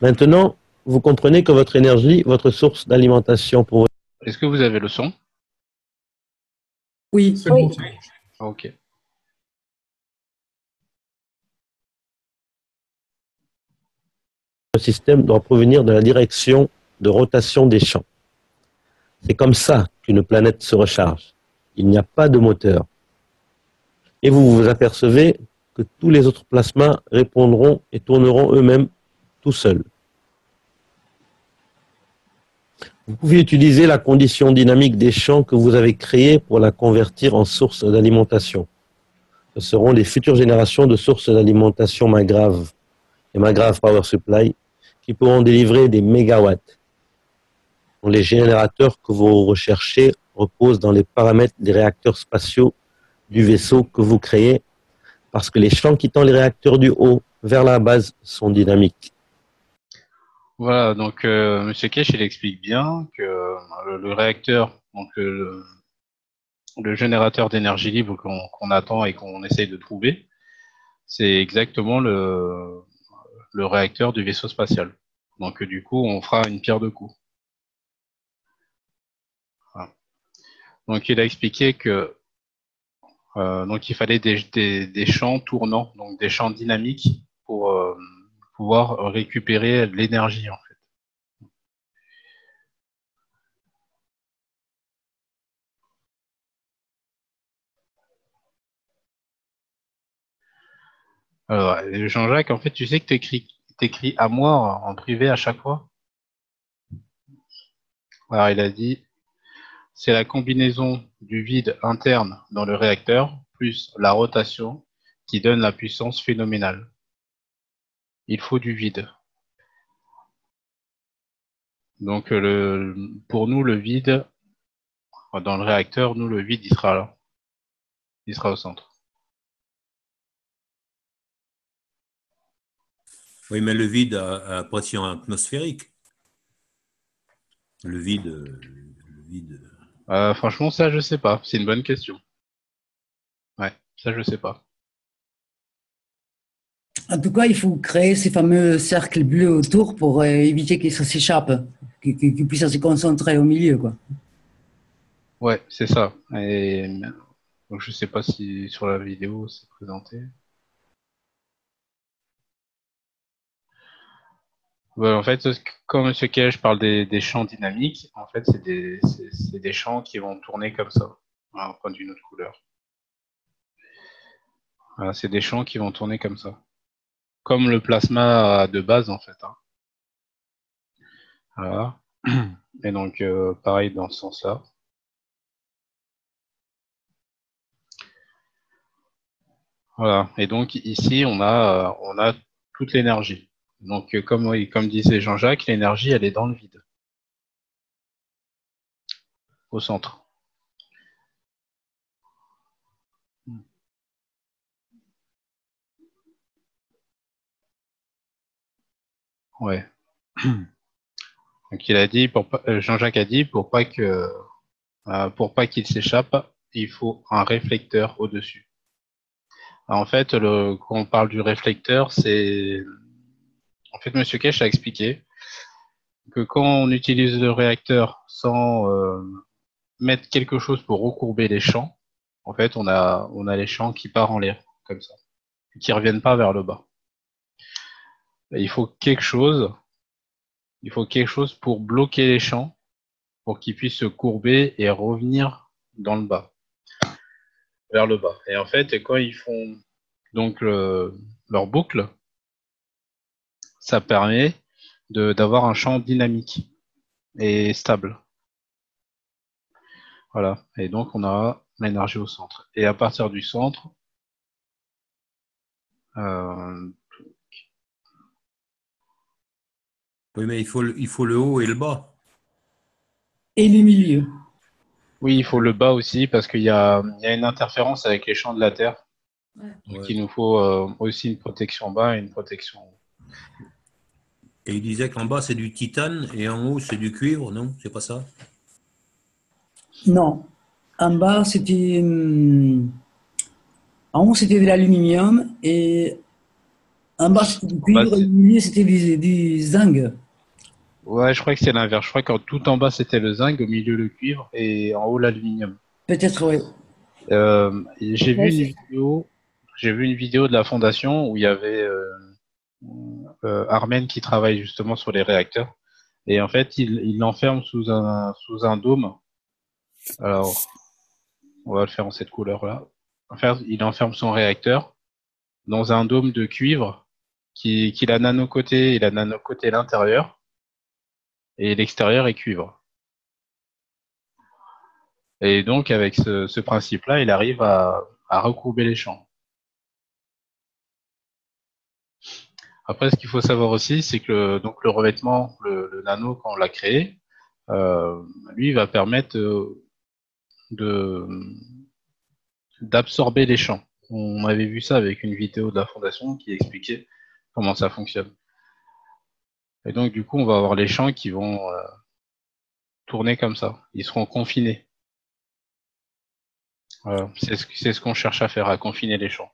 Maintenant, vous comprenez que votre énergie, votre source d'alimentation pour Est-ce que vous avez le son? Oui. C'est bon, c'est bon. Ok. le système doit provenir de la direction de rotation des champs. C'est comme ça qu'une planète se recharge. Il n'y a pas de moteur. Et vous vous apercevez que tous les autres plasmas répondront et tourneront eux-mêmes tout seuls. Vous pouvez utiliser la condition dynamique des champs que vous avez créée pour la convertir en source d'alimentation. Ce seront les futures générations de sources d'alimentation MAGRAV et MAGRAV Power Supply qui pourront délivrer des mégawatts. Les générateurs que vous recherchez reposent dans les paramètres des réacteurs spatiaux du vaisseau que vous créez parce que les champs quittant les réacteurs du haut vers la base sont dynamiques. Voilà, donc Monsieur Kesh, il explique bien que le réacteur, donc le générateur d'énergie libre qu'on attend et qu'on essaye de trouver, c'est exactement le réacteur du vaisseau spatial. Donc du coup, on fera une pierre deux coups. Voilà. Donc il a expliqué que donc il fallait des champs tournants, donc des champs dynamiques pour pouvoir récupérer l'énergie en fait. Alors, Jean-Jacques, en fait, tu sais que t'écris à moi en privé à chaque fois. Alors il a dit, c'est la combinaison du vide interne dans le réacteur plus la rotation qui donne la puissance phénoménale. Il faut du vide. Donc pour nous, le vide, dans le réacteur, nous, le vide, il sera là. Il sera au centre. Oui, mais le vide à pression atmosphérique. Le vide. Franchement, ça, je sais pas. C'est une bonne question. Ouais, ça, je sais pas. En tout cas, il faut créer ces fameux cercles bleus autour pour éviter que ça s'échappe, qu'ils puissent se concentrer au milieu, quoi. Ouais, c'est ça. Et donc, je sais pas si sur la vidéo c'est présenté. Ouais, en fait, quand M. Cage parle des champs dynamiques, en fait, c'est des champs qui vont tourner comme ça, enfin d'une autre couleur. Voilà, c'est des champs qui vont tourner comme ça. Comme le plasma de base, en fait. Hein. Voilà. Et donc, pareil dans ce sens-là. Voilà. Et donc, ici, on a toute l'énergie. Donc, comme disait Jean-Jacques, l'énergie, elle est dans le vide. Au centre. Ouais. Donc, il a dit, Jean-Jacques a dit, pour pas qu'il s'échappe, il faut un réflecteur au-dessus. En fait, quand on parle du réflecteur, en fait, Monsieur Kesh a expliqué que quand on utilise le réacteur sans mettre quelque chose pour recourber les champs, en fait, on a les champs qui partent en l'air, comme ça, qui reviennent pas vers le bas. Et il faut quelque chose pour bloquer les champs, pour qu'ils puissent se courber et revenir dans le bas, vers le bas. Et en fait, quand ils font donc leur boucle, ça permet d'avoir un champ dynamique et stable. Voilà. Et donc, on a l'énergie au centre. Et à partir du centre, oui, mais il faut le haut et le bas. Et le milieu. Oui, il faut le bas aussi parce qu'il y a une interférence avec les champs de la Terre. Ouais. Donc, il nous faut aussi une protection bas et une protection haut. Et il disait qu'en bas, c'est du titane et en haut, c'est du cuivre, non? C'est pas ça? Non. En bas, c'était... En haut, c'était de l'aluminium et En bas, c'était du cuivre, et au milieu, c'était du zinc. Ouais, je crois que c'est l'inverse. Je crois que tout en bas, c'était le zinc, au milieu le cuivre et en haut l'aluminium. Peut-être, oui. Et j'ai vu une vidéo de la fondation où il y avait Armen qui travaille justement sur les réacteurs. Et en fait, il l'enferme sous un dôme. Alors, on va le faire en cette couleur-là. Enfin, il enferme son réacteur dans un dôme de cuivre qu'il a nanocoté. Il a nanocoté l'intérieur et l'extérieur est cuivre. Et donc, avec ce principe-là, il arrive à recourber les champs. Après, ce qu'il faut savoir aussi, c'est que donc le revêtement, le nano, quand on l'a créé, lui, il va permettre d'absorber les champs. On avait vu ça avec une vidéo de la fondation qui expliquait comment ça fonctionne. Et donc, du coup, on va avoir les champs qui vont tourner comme ça. Ils seront confinés. Voilà. C'est ce qu'on cherche à faire, à confiner les champs.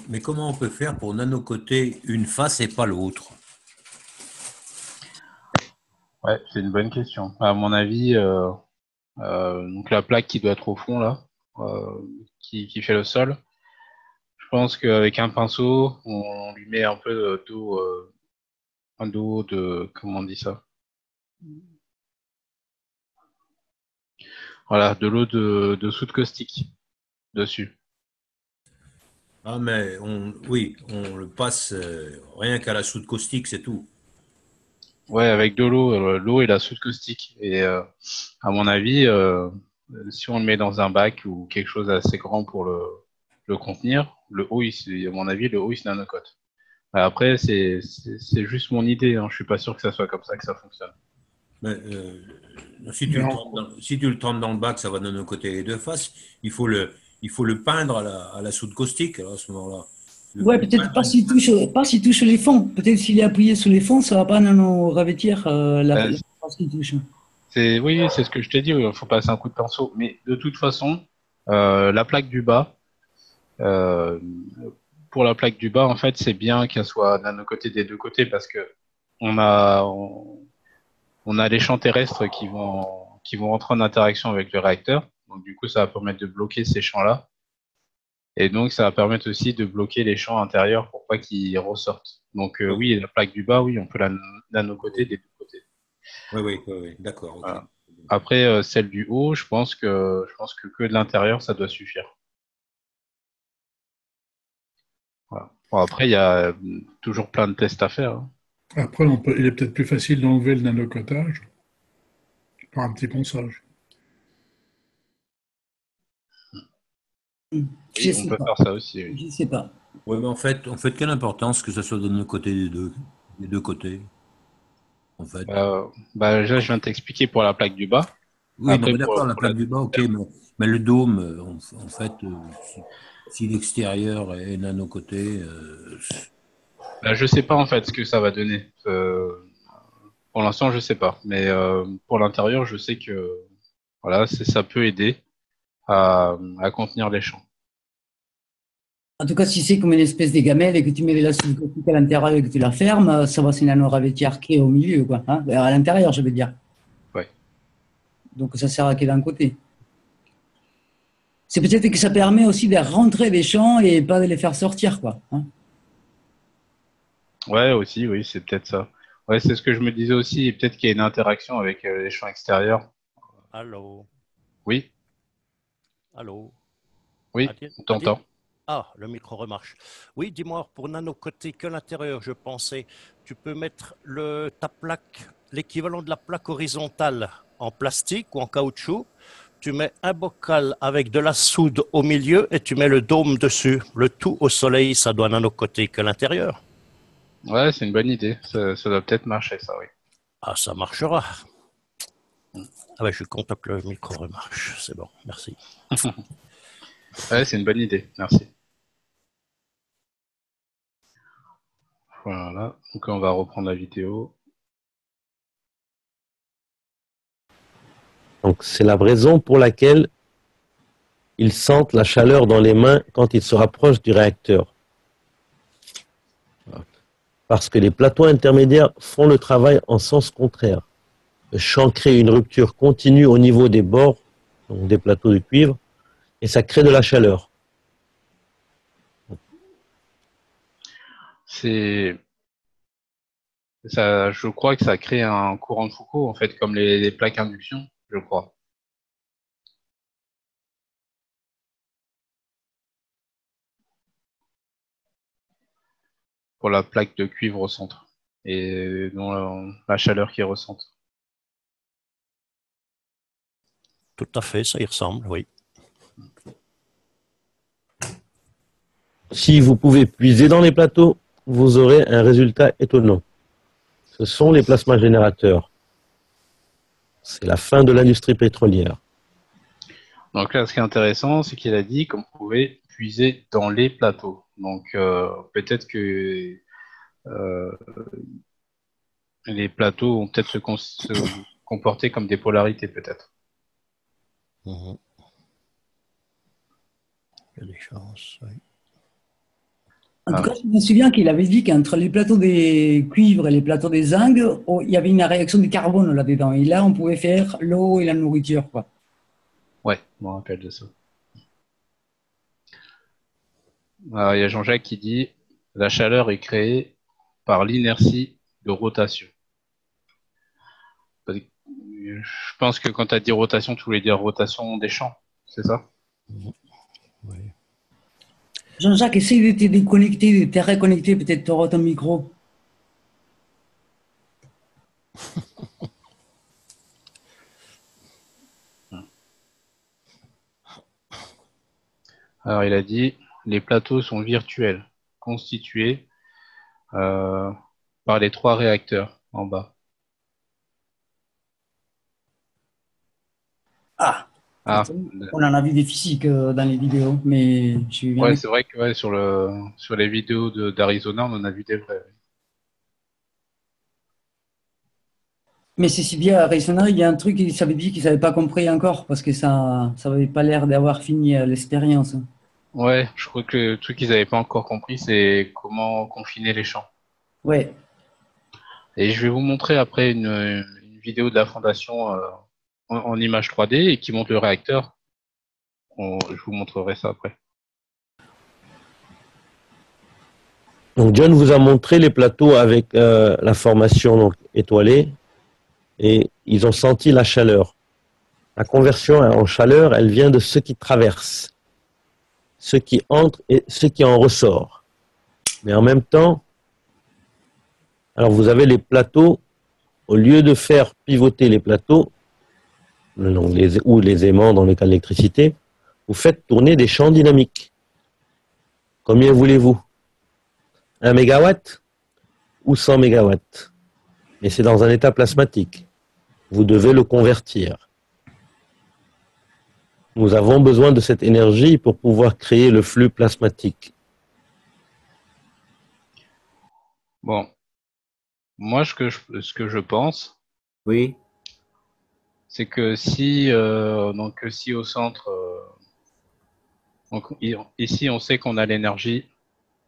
Mais comment on peut faire pour nanocoter une face et pas l'autre? Ouais, c'est une bonne question. À mon avis, donc la plaque qui doit être au fond là, qui fait le sol, je pense qu'avec un pinceau, on lui met un peu d'eau, un d'eau de, comment on dit ça? Voilà, de l'eau de soude caustique dessus. Ah, mais oui, on le passe rien qu'à la soude caustique, c'est tout. Ouais, avec de l'eau et la soude caustique. Et à mon avis, si on le met dans un bac ou quelque chose assez grand pour le contenir, à mon avis, le haut, il se nanocote. Après, c'est juste mon idée, hein. Je suis pas sûr que ça soit comme ça que ça fonctionne. Mais, si tu le trempes dans le bac, ça va nanocoter les deux faces. Il faut le peindre à la soude caustique alors, à ce moment-là. Ouais, peut-être pas s'il touche les fonds. Peut-être s'il est appuyé sur les fonds, ça va pas revêtir la face qui touche. Oui, c'est ce que je t'ai dit. Il faut passer un coup de pinceau. Mais de toute façon, la plaque du bas, pour la plaque du bas, en fait, c'est bien qu'elle soit nanocotée des deux côtés parce que on a les champs terrestres qui vont rentrer en interaction avec le réacteur. Donc, du coup, ça va permettre de bloquer ces champs-là. Et donc, ça va permettre aussi de bloquer les champs intérieurs pour pas qu'ils ressortent. Donc, oui, la plaque du bas, oui, on peut la nanocoter des deux côtés. Oui, d'accord. Voilà. Okay. Après, celle du haut, je pense que de l'intérieur, ça doit suffire. Voilà. Bon, après, il y a toujours plein de tests à faire. Hein. Après, il est peut-être plus facile d'enlever le nanocotage par un petit ponçage. Oui, on peut faire ça aussi. Oui. Je ne sais pas. Oui, mais en fait, quelle importance que ça soit de nos côtés des deux côtés en fait. Déjà, je viens de t'expliquer pour la plaque du bas. Oui, après, d'accord, la plaque du bas, ok, mais le dôme, en fait, si l'extérieur est nanocoté... je sais pas en fait ce que ça va donner. Pour l'instant, je sais pas. Mais pour l'intérieur, je sais que voilà, ça peut aider à contenir les champs. En tout cas, si c'est comme une espèce de gamelle et que tu mets la soude caustique à l'intérieur et que tu la fermes, ça va c'est une revêtir qui est au milieu, quoi. Hein, à l'intérieur, je veux dire. Ouais. Donc ça sert à qu'il d'un côté. C'est peut-être que ça permet aussi de rentrer les champs et pas de les faire sortir, quoi. Hein. Ouais, aussi, oui, c'est peut-être ça. Ouais, c'est ce que je me disais aussi. Et peut-être qu'il y a une interaction avec les champs extérieurs. Allô. Oui. Allô. Oui, on t'entend. Ah, le micro remarche. Oui, dis-moi, pour nanocoter que l'intérieur, je pensais, tu peux mettre ta plaque, l'équivalent de la plaque horizontale en plastique ou en caoutchouc. Tu mets un bocal avec de la soude au milieu et tu mets le dôme dessus. Le tout au soleil, ça doit nanocoter que l'intérieur. Ouais, c'est une bonne idée. Ça doit peut-être marcher, ça, oui. Ah, ça marchera. Ah ouais, je suis content que le micro remarche. C'est bon, merci. Ouais, c'est une bonne idée. Merci. Voilà. Donc, on va reprendre la vidéo. Donc, c'est la raison pour laquelle ils sentent la chaleur dans les mains quand ils se rapprochent du réacteur. parce que les plateaux intermédiaires font le travail en sens contraire. Le champ crée une rupture continue au niveau des bords, donc des plateaux de cuivre, et ça crée de la chaleur. C'est ça, je crois que ça crée un courant de Foucault, en fait, comme les plaques induction, je crois. Pour la plaque de cuivre au centre et dont la chaleur qui est ressentie. Tout à fait, ça y ressemble, oui. Si vous pouvez puiser dans les plateaux, vous aurez un résultat étonnant. Ce sont les plasmas générateurs. C'est la fin de l'industrie pétrolière. Donc là, ce qui est intéressant, c'est qu'il a dit qu'on pouvait puiser dans les plateaux. Donc peut-être que les plateaux vont peut-être se comporter comme des polarités, peut-être. Il y a des chances, oui. En tout cas, je me souviens qu'il avait dit qu'entre les plateaux des cuivres et les plateaux des zinc, il y avait une réaction de carbone là-dedans. Et là, on pouvait faire l'eau et la nourriture, quoi. Ouais, je me rappelle de ça. Alors, il y a Jean-Jacques qui dit « La chaleur est créée par l'inertie de rotation ». Je pense que quand tu as dit rotation, tu voulais dire rotation des champs, c'est ça? Oui. Jean-Jacques, essaye de te déconnecter, de te reconnecter, peut-être tu auras ton micro. Alors, il a dit « Les plateaux sont virtuels, constitués par les 3 réacteurs en bas. » Ah, Ah, on en a vu des physiques dans les vidéos, mais je suis bien. ouais, c'est vrai que ouais, sur les vidéos d'Arizona, on en a vu des vrais. Mais c'est bien, à Arizona, il y a un truc, ça veut dire qu'ils n'avaient pas compris encore, parce que ça n'avait pas l'air d'avoir fini l'expérience. Ouais, je crois que le truc qu'ils n'avaient pas encore compris, c'est comment confiner les champs. Ouais. Et je vais vous montrer après une vidéo de la fondation en image 3D et qui montre le réacteur. Je vous montrerai ça après. Donc John vous a montré les plateaux avec la formation donc, étoilée et ils ont senti la chaleur. La conversion en chaleur, elle vient de ce qui traverse, ce qui entre et ce qui en ressort. Mais en même temps, alors vous avez les plateaux, au lieu de faire pivoter les plateaux, ou les aimants dans le cas de l'électricité, vous faites tourner des champs dynamiques. Combien voulez-vous? 1 mégawatt ou 100 mégawatts? Mais c'est dans un état plasmatique. Vous devez le convertir. Nous avons besoin de cette énergie pour pouvoir créer le flux plasmatique. Bon, moi ce que je pense, oui, c'est que si si au centre, donc ici on sait qu'on a l'énergie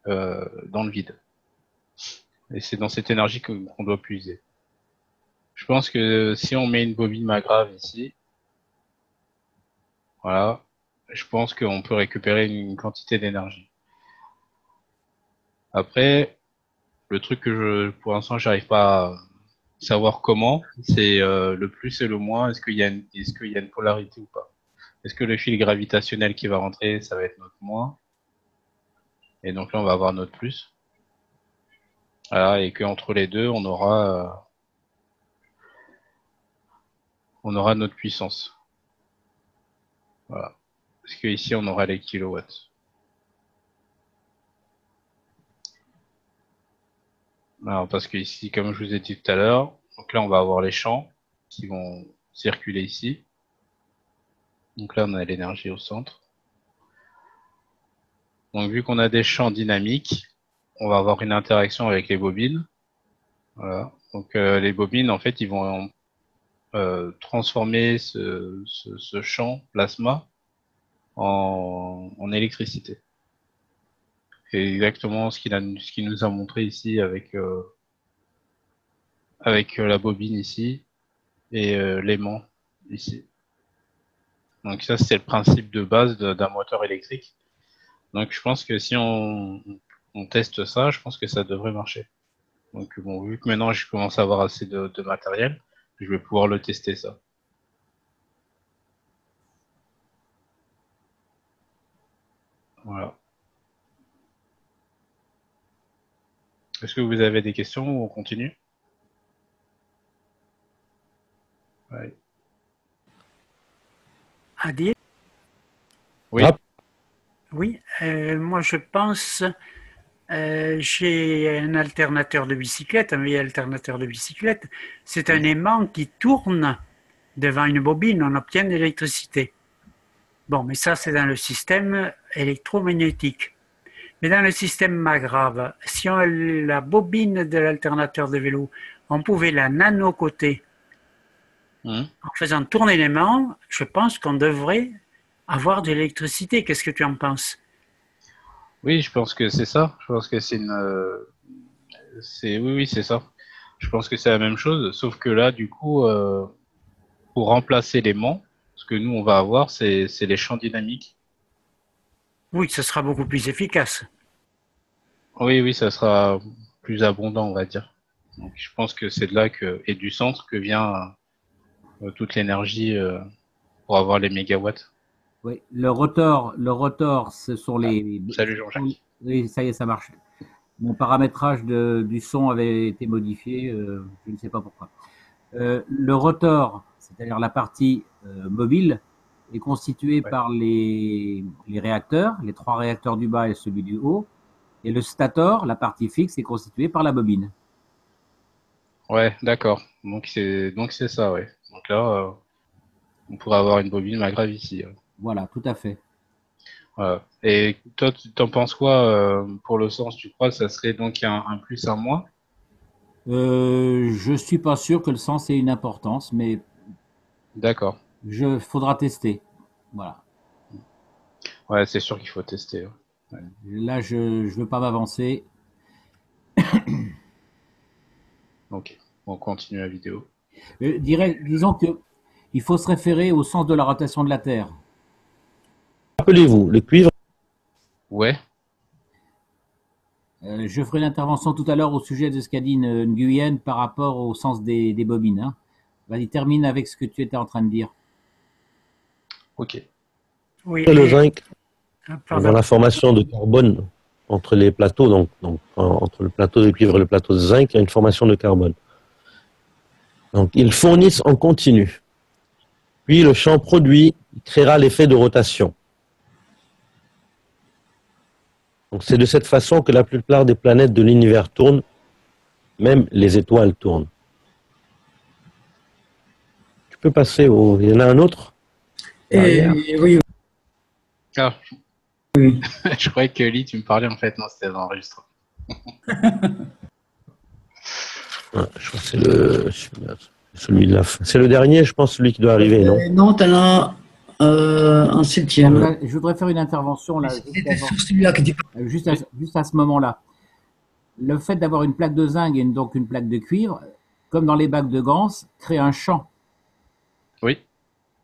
dans le vide, et c'est dans cette énergie qu'on doit puiser. Je pense que si on met une bobine Magrav ici, voilà, je pense qu'on peut récupérer une quantité d'énergie. Après, le truc que pour l'instant, j'arrive pas à savoir comment, c'est le plus et le moins. Est-ce qu'il y a une polarité ou pas? Est-ce que le fil gravitationnel qui va rentrer, ça va être notre moins? Et donc là, on va avoir notre plus. Voilà, et qu'entre les deux, on aura notre puissance. Voilà. Parce que ici, on aura les kilowatts. Alors, parce que ici, comme je vous ai dit tout à l'heure, donc là, on va avoir les champs qui vont circuler ici. Donc là, on a l'énergie au centre. Donc, vu qu'on a des champs dynamiques, on va avoir une interaction avec les bobines. Voilà. Donc, les bobines, en fait, ils vont transformer ce champ plasma en électricité. Et exactement ce qu'il nous a montré ici avec la bobine ici et l'aimant ici. Donc ça, c'est le principe de base d'un moteur électrique. Donc je pense que si on teste ça, je pense que ça devrait marcher. Donc bon, vu que maintenant je commence à avoir assez de matériel, je vais pouvoir le tester ça. Voilà. Est-ce que vous avez des questions ou on continue? Ouais. Adil? Oui. Oui, moi je pense, j'ai un alternateur de bicyclette, un vieil alternateur de bicyclette. C'est un aimant qui tourne devant une bobine, on obtient de l'électricité. Bon, mais ça c'est dans le système électromagnétique. Mais dans le système Magrave, si on la bobine de l'alternateur de vélo, on pouvait la nanocoter en faisant tourner l'aimant, je pense qu'on devrait avoir de l'électricité. Qu'est-ce que tu en penses? Oui, je pense que c'est ça. Je pense que c'est oui, c'est ça. Je pense que c'est la même chose, sauf que là, du coup, pour remplacer l'aimant, ce que nous on va avoir, c'est les champs dynamiques. Oui, ce sera beaucoup plus efficace. Oui, ça sera plus abondant, on va dire. Donc, je pense que c'est de là et du centre que vient toute l'énergie pour avoir les mégawatts. Oui, le rotor, ce sont les. Salut Jean-Jacques. Oui, ça y est, ça marche. Mon paramétrage du son avait été modifié, je ne sais pas pourquoi. Le rotor, c'est-à-dire la partie mobile, est constitué par les réacteurs, les 3 réacteurs du bas et celui du haut. Et le stator, la partie fixe, est constituée par la bobine. Ouais, d'accord. Donc c'est ça, ouais. Donc là, on pourrait avoir une bobine Magrave ici. Voilà, tout à fait. Voilà. Et toi, tu t'en penses quoi pour le sens? Tu crois que ça serait donc un plus, un moins? Je suis pas sûr que le sens ait une importance, mais d'accord. Faudra tester. Voilà. Ouais, c'est sûr qu'il faut tester. Ouais. Là, je veux pas m'avancer. Ok, on continue la vidéo. Disons que il faut se référer au sens de la rotation de la Terre. Rappelez-vous, le cuivre. Ouais. Je ferai une intervention tout à l'heure au sujet de ce qu'a dit Nguyen par rapport au sens des bobines. Hein. Vas-y, termine avec ce que tu étais en train de dire. Ok. Oui, le zinc, dans la formation de carbone entre les plateaux, donc entre le plateau de cuivre et le plateau de zinc, il y a une formation de carbone. Donc, ils fournissent en continu. Puis, le champ produit créera l'effet de rotation. Donc, c'est de cette façon que la plupart des planètes de l'univers tournent, même les étoiles tournent. Tu peux passer au... Il y en a un autre? Oui. Ah. Oui. Je croyais que Lee, tu me parlais en fait. Non, c'était l'enregistrement. Je crois que c'est celui-là. C'est le dernier, je pense, celui qui doit arriver, non? Non, tu en as un 7e. Je voudrais faire une intervention là. Juste à ce moment-là. Le fait d'avoir une plaque de zinc et donc une plaque de cuivre, comme dans les bacs de Gans, crée un champ. Oui.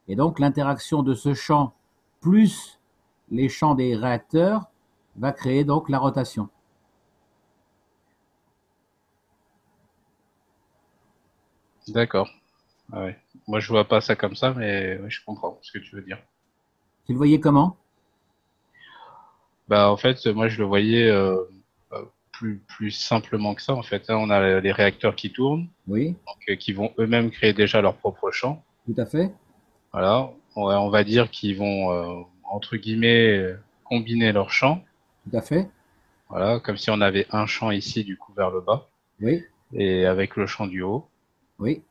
Et donc l'interaction de ce champ plus les champs des réacteurs va créer donc la rotation. D'accord. Ah ouais. Moi, je vois pas ça comme ça, mais ouais, je comprends ce que tu veux dire. Tu le voyais comment? Bah, en fait, moi, je le voyais plus simplement que ça. En fait, là, on a les réacteurs qui tournent, oui. Donc, qui vont eux-mêmes créer déjà leur propre champ. Tout à fait. Voilà. On va dire qu'ils vont entre guillemets combiner leurs champs. Tout à fait. Voilà, comme si on avait un champ ici du coup vers le bas. Oui. Et avec le champ du haut. Oui.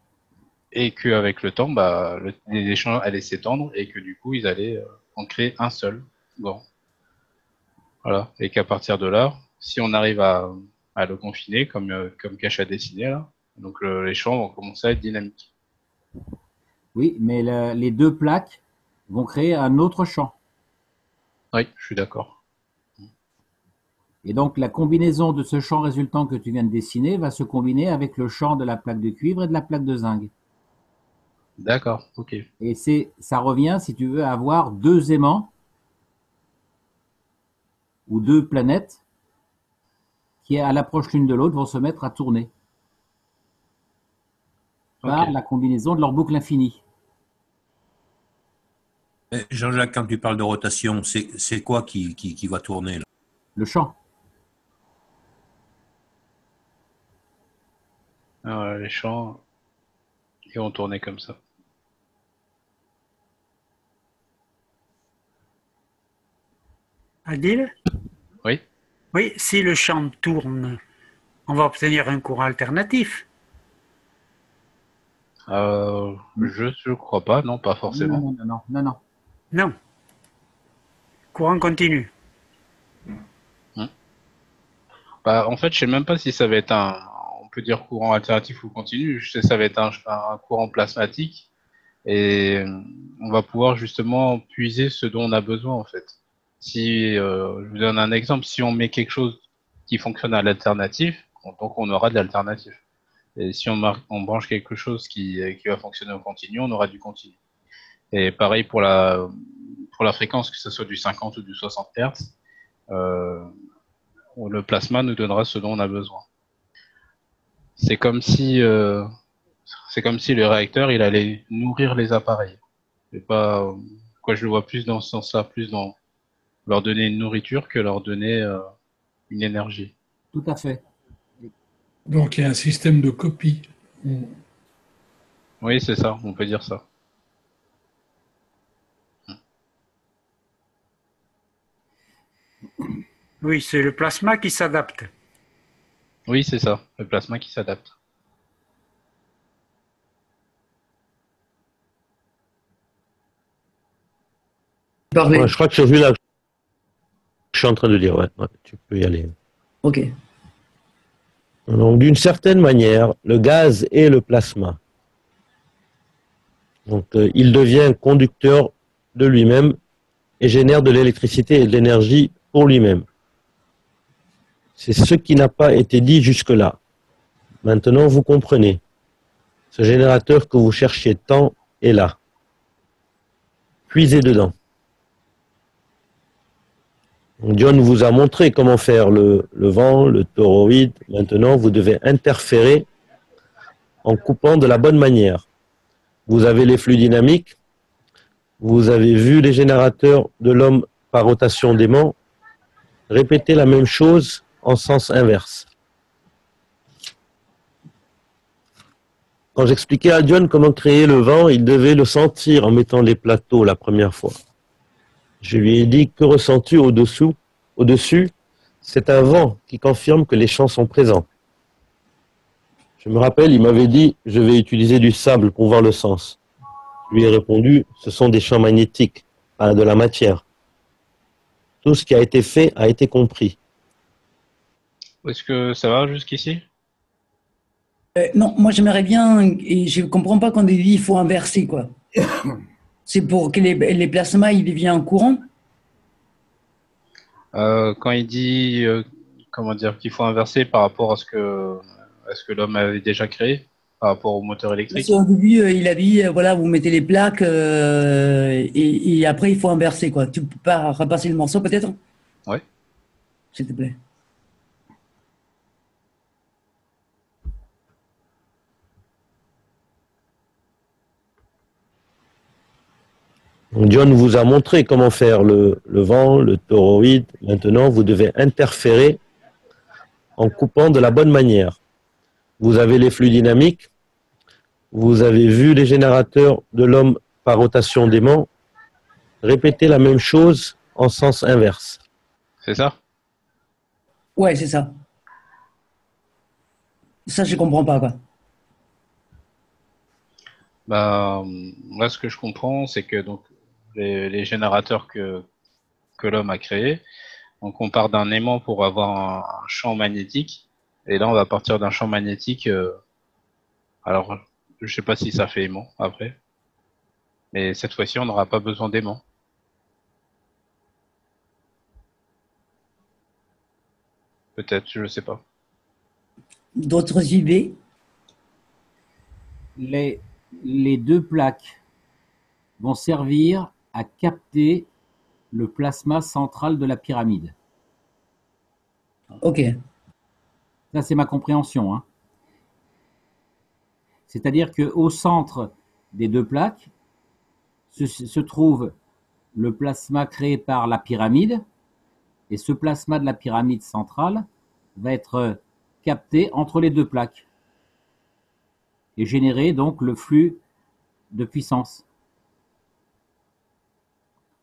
Et qu'avec le temps, bah, les champs allaient s'étendre et que du coup, ils allaient en créer un seul grand. Voilà. Et qu'à partir de là, si on arrive à le confiner, comme Cash a dessiné là, donc les champs vont commencer à être dynamiques. Oui, mais les deux plaques vont créer un autre champ. Oui, je suis d'accord. Et donc, la combinaison de ce champ résultant que tu viens de dessiner va se combiner avec le champ de la plaque de cuivre et de la plaque de zinc. D'accord, ok. Et ça revient, si tu veux, à avoir deux aimants ou deux planètes qui, à l'approche l'une de l'autre, vont se mettre à tourner par Ok. la combinaison de leur boucle infinie. Jean-Jacques, quand tu parles de rotation, c'est quoi qui va tourner là? Le champ. Les champs, ils vont tourner comme ça. Adil? Oui. Oui, si le champ tourne, on va obtenir un courant alternatif. Je crois pas, non, pas forcément. Non. Non. Courant continu. Bah, en fait, je sais même pas si ça va être on peut dire courant alternatif ou continu. Je sais que ça va être un courant plasmatique et on va pouvoir justement puiser ce dont on a besoin en fait. Si je vous donne un exemple, si on met quelque chose qui fonctionne à l'alternatif, donc on aura de l'alternatif. Et si on branche quelque chose qui va fonctionner au continu, on aura du continu. Et pareil pour la fréquence, que ce soit du 50 ou du 60 Hz, le plasma nous donnera ce dont on a besoin. C'est comme si le réacteur il allait nourrir les appareils. Et pas quoi, je le vois plus dans ce sens-là, plus dans leur donner une nourriture que leur donner une énergie. Tout à fait. Donc, il y a un système de copie. Oui, c'est ça, on peut dire ça. Oui, c'est le plasma qui s'adapte. Oui, c'est ça, le plasma qui s'adapte. Ouais, je crois que sur celui-là, je suis en train de dire, ouais, tu peux y aller. Ok. Donc, d'une certaine manière, le gaz est le plasma. Donc, il devient conducteur de lui-même et génère de l'électricité et de l'énergie pour lui-même. C'est ce qui n'a pas été dit jusque-là. Maintenant, vous comprenez. Ce générateur que vous cherchiez tant est là. Puisez dedans. Donc, John vous a montré comment faire le vent, le toroïde. Maintenant, vous devez interférer en coupant de la bonne manière. Vous avez les flux dynamiques. Vous avez vu les générateurs de l'homme par rotation d'aimant. Répétez la même chose en sens inverse. Quand j'expliquais à John comment créer le vent, il devait le sentir en mettant les plateaux la première fois. Je lui ai dit, que ressens-tu au-dessous? Au-dessus, c'est un vent qui confirme que les champs sont présents. Je me rappelle, il m'avait dit, je vais utiliser du sable pour voir le sens. Je lui ai répondu, ce sont des champs magnétiques, pas de la matière. Tout ce qui a été fait a été compris. Est-ce que ça va jusqu'ici? Non, moi j'aimerais bien, et je ne comprends pas quand il dit il faut inverser, quoi. C'est pour que les plasmas ils deviennent courant? Quand il dit comment dire qu'il faut inverser par rapport à ce que l'homme avait déjà créé, par rapport au moteur électrique. Parce qu'au début, il a dit, voilà, vous mettez les plaques et après il faut inverser, quoi. Tu peux pas repasser le morceau peut-être? Ouais. S'il te plaît. Donc John vous a montré comment faire le vent, le toroïde. Maintenant, vous devez interférer en coupant de la bonne manière. Vous avez les flux dynamiques. Vous avez vu les générateurs de l'homme par rotation d'aimant. Répétez la même chose en sens inverse. C'est ça? Ouais, c'est ça. Ça, je comprends pas, quoi. Bah, moi, ce que je comprends, c'est que donc les générateurs que l'homme a créés, donc on part d'un aimant pour avoir un champ magnétique, et là on va partir d'un champ magnétique. Alors, je sais pas si ça fait aimant après, mais cette fois-ci on n'aura pas besoin d'aimant. Peut-être, je ne sais pas. D'autres idées? Les deux plaques vont servir à capter le plasma central de la pyramide. Ok. Ça, c'est ma compréhension, hein. C'est-à-dire qu'au centre des deux plaques se trouve le plasma créé par la pyramide, et ce plasma de la pyramide centrale va être capté entre les deux plaques et générer donc le flux de puissance.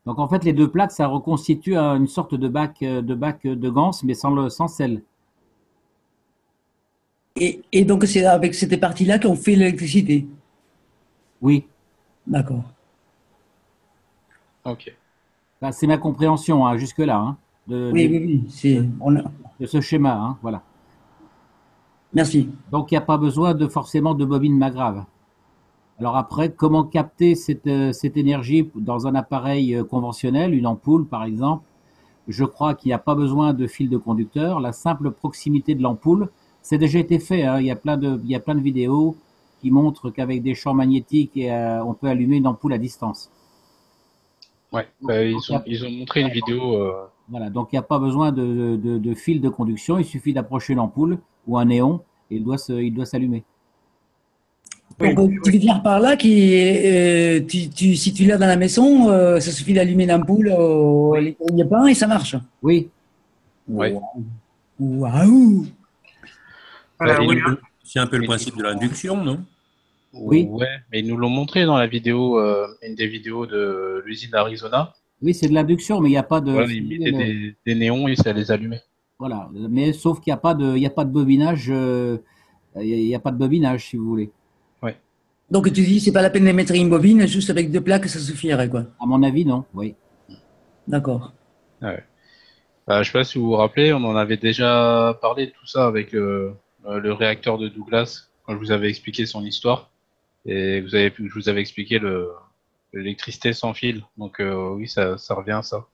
Donc en fait, les deux plaques, ça reconstitue une sorte de bac de Gans, mais sans sel. Et donc, c'est avec cette partie-là qu'on fait l'électricité? Oui. D'accord. Ok. Bah, c'est ma compréhension, hein, jusque-là, hein, Oui. de ce schéma, hein, voilà. Merci. Donc il n'y a pas besoin forcément de bobine Magrave. Alors après, comment capter cette énergie dans un appareil conventionnel, une ampoule par exemple? Je crois qu'il n'y a pas besoin de fil de conducteur. La simple proximité de l'ampoule, c'est déjà été fait, hein. Il y a plein de vidéos qui montrent qu'avec des champs magnétiques, on peut allumer une ampoule à distance. Ouais, ils ont montré une vidéo. Voilà, donc il n'y a pas besoin de fil de conduction. Il suffit d'approcher l'ampoule ou un néon et il doit s'allumer. Donc, tu veux dire par là que si tu l'as dans la maison, ça suffit d'allumer l'ampoule, il n'y a pas et ça marche? Oui. Ouais. Waouh! C'est un peu le principe de l'induction, non? Oui. Ouais, mais ils nous l'ont montré dans la vidéo, une des vidéos de l'usine d'Arizona. Oui, c'est de l'induction, mais il n'y a pas de. Voilà, ils mettaient des néons et ça les allumait. Voilà, mais sauf qu'il n'y a pas de bobinage. Il n'y a pas de bobinage, si vous voulez. Ouais. Donc tu dis c'est pas la peine de mettre une bobine, juste avec deux plaques ça suffirait quoi? À mon avis, non. Oui. D'accord. Ouais. Je ne sais pas si vous vous rappelez, on en avait déjà parlé de tout ça avec le réacteur de Douglas quand je vous avais expliqué son histoire et je vous avais expliqué l'électricité sans fil. Donc oui, ça revient à ça.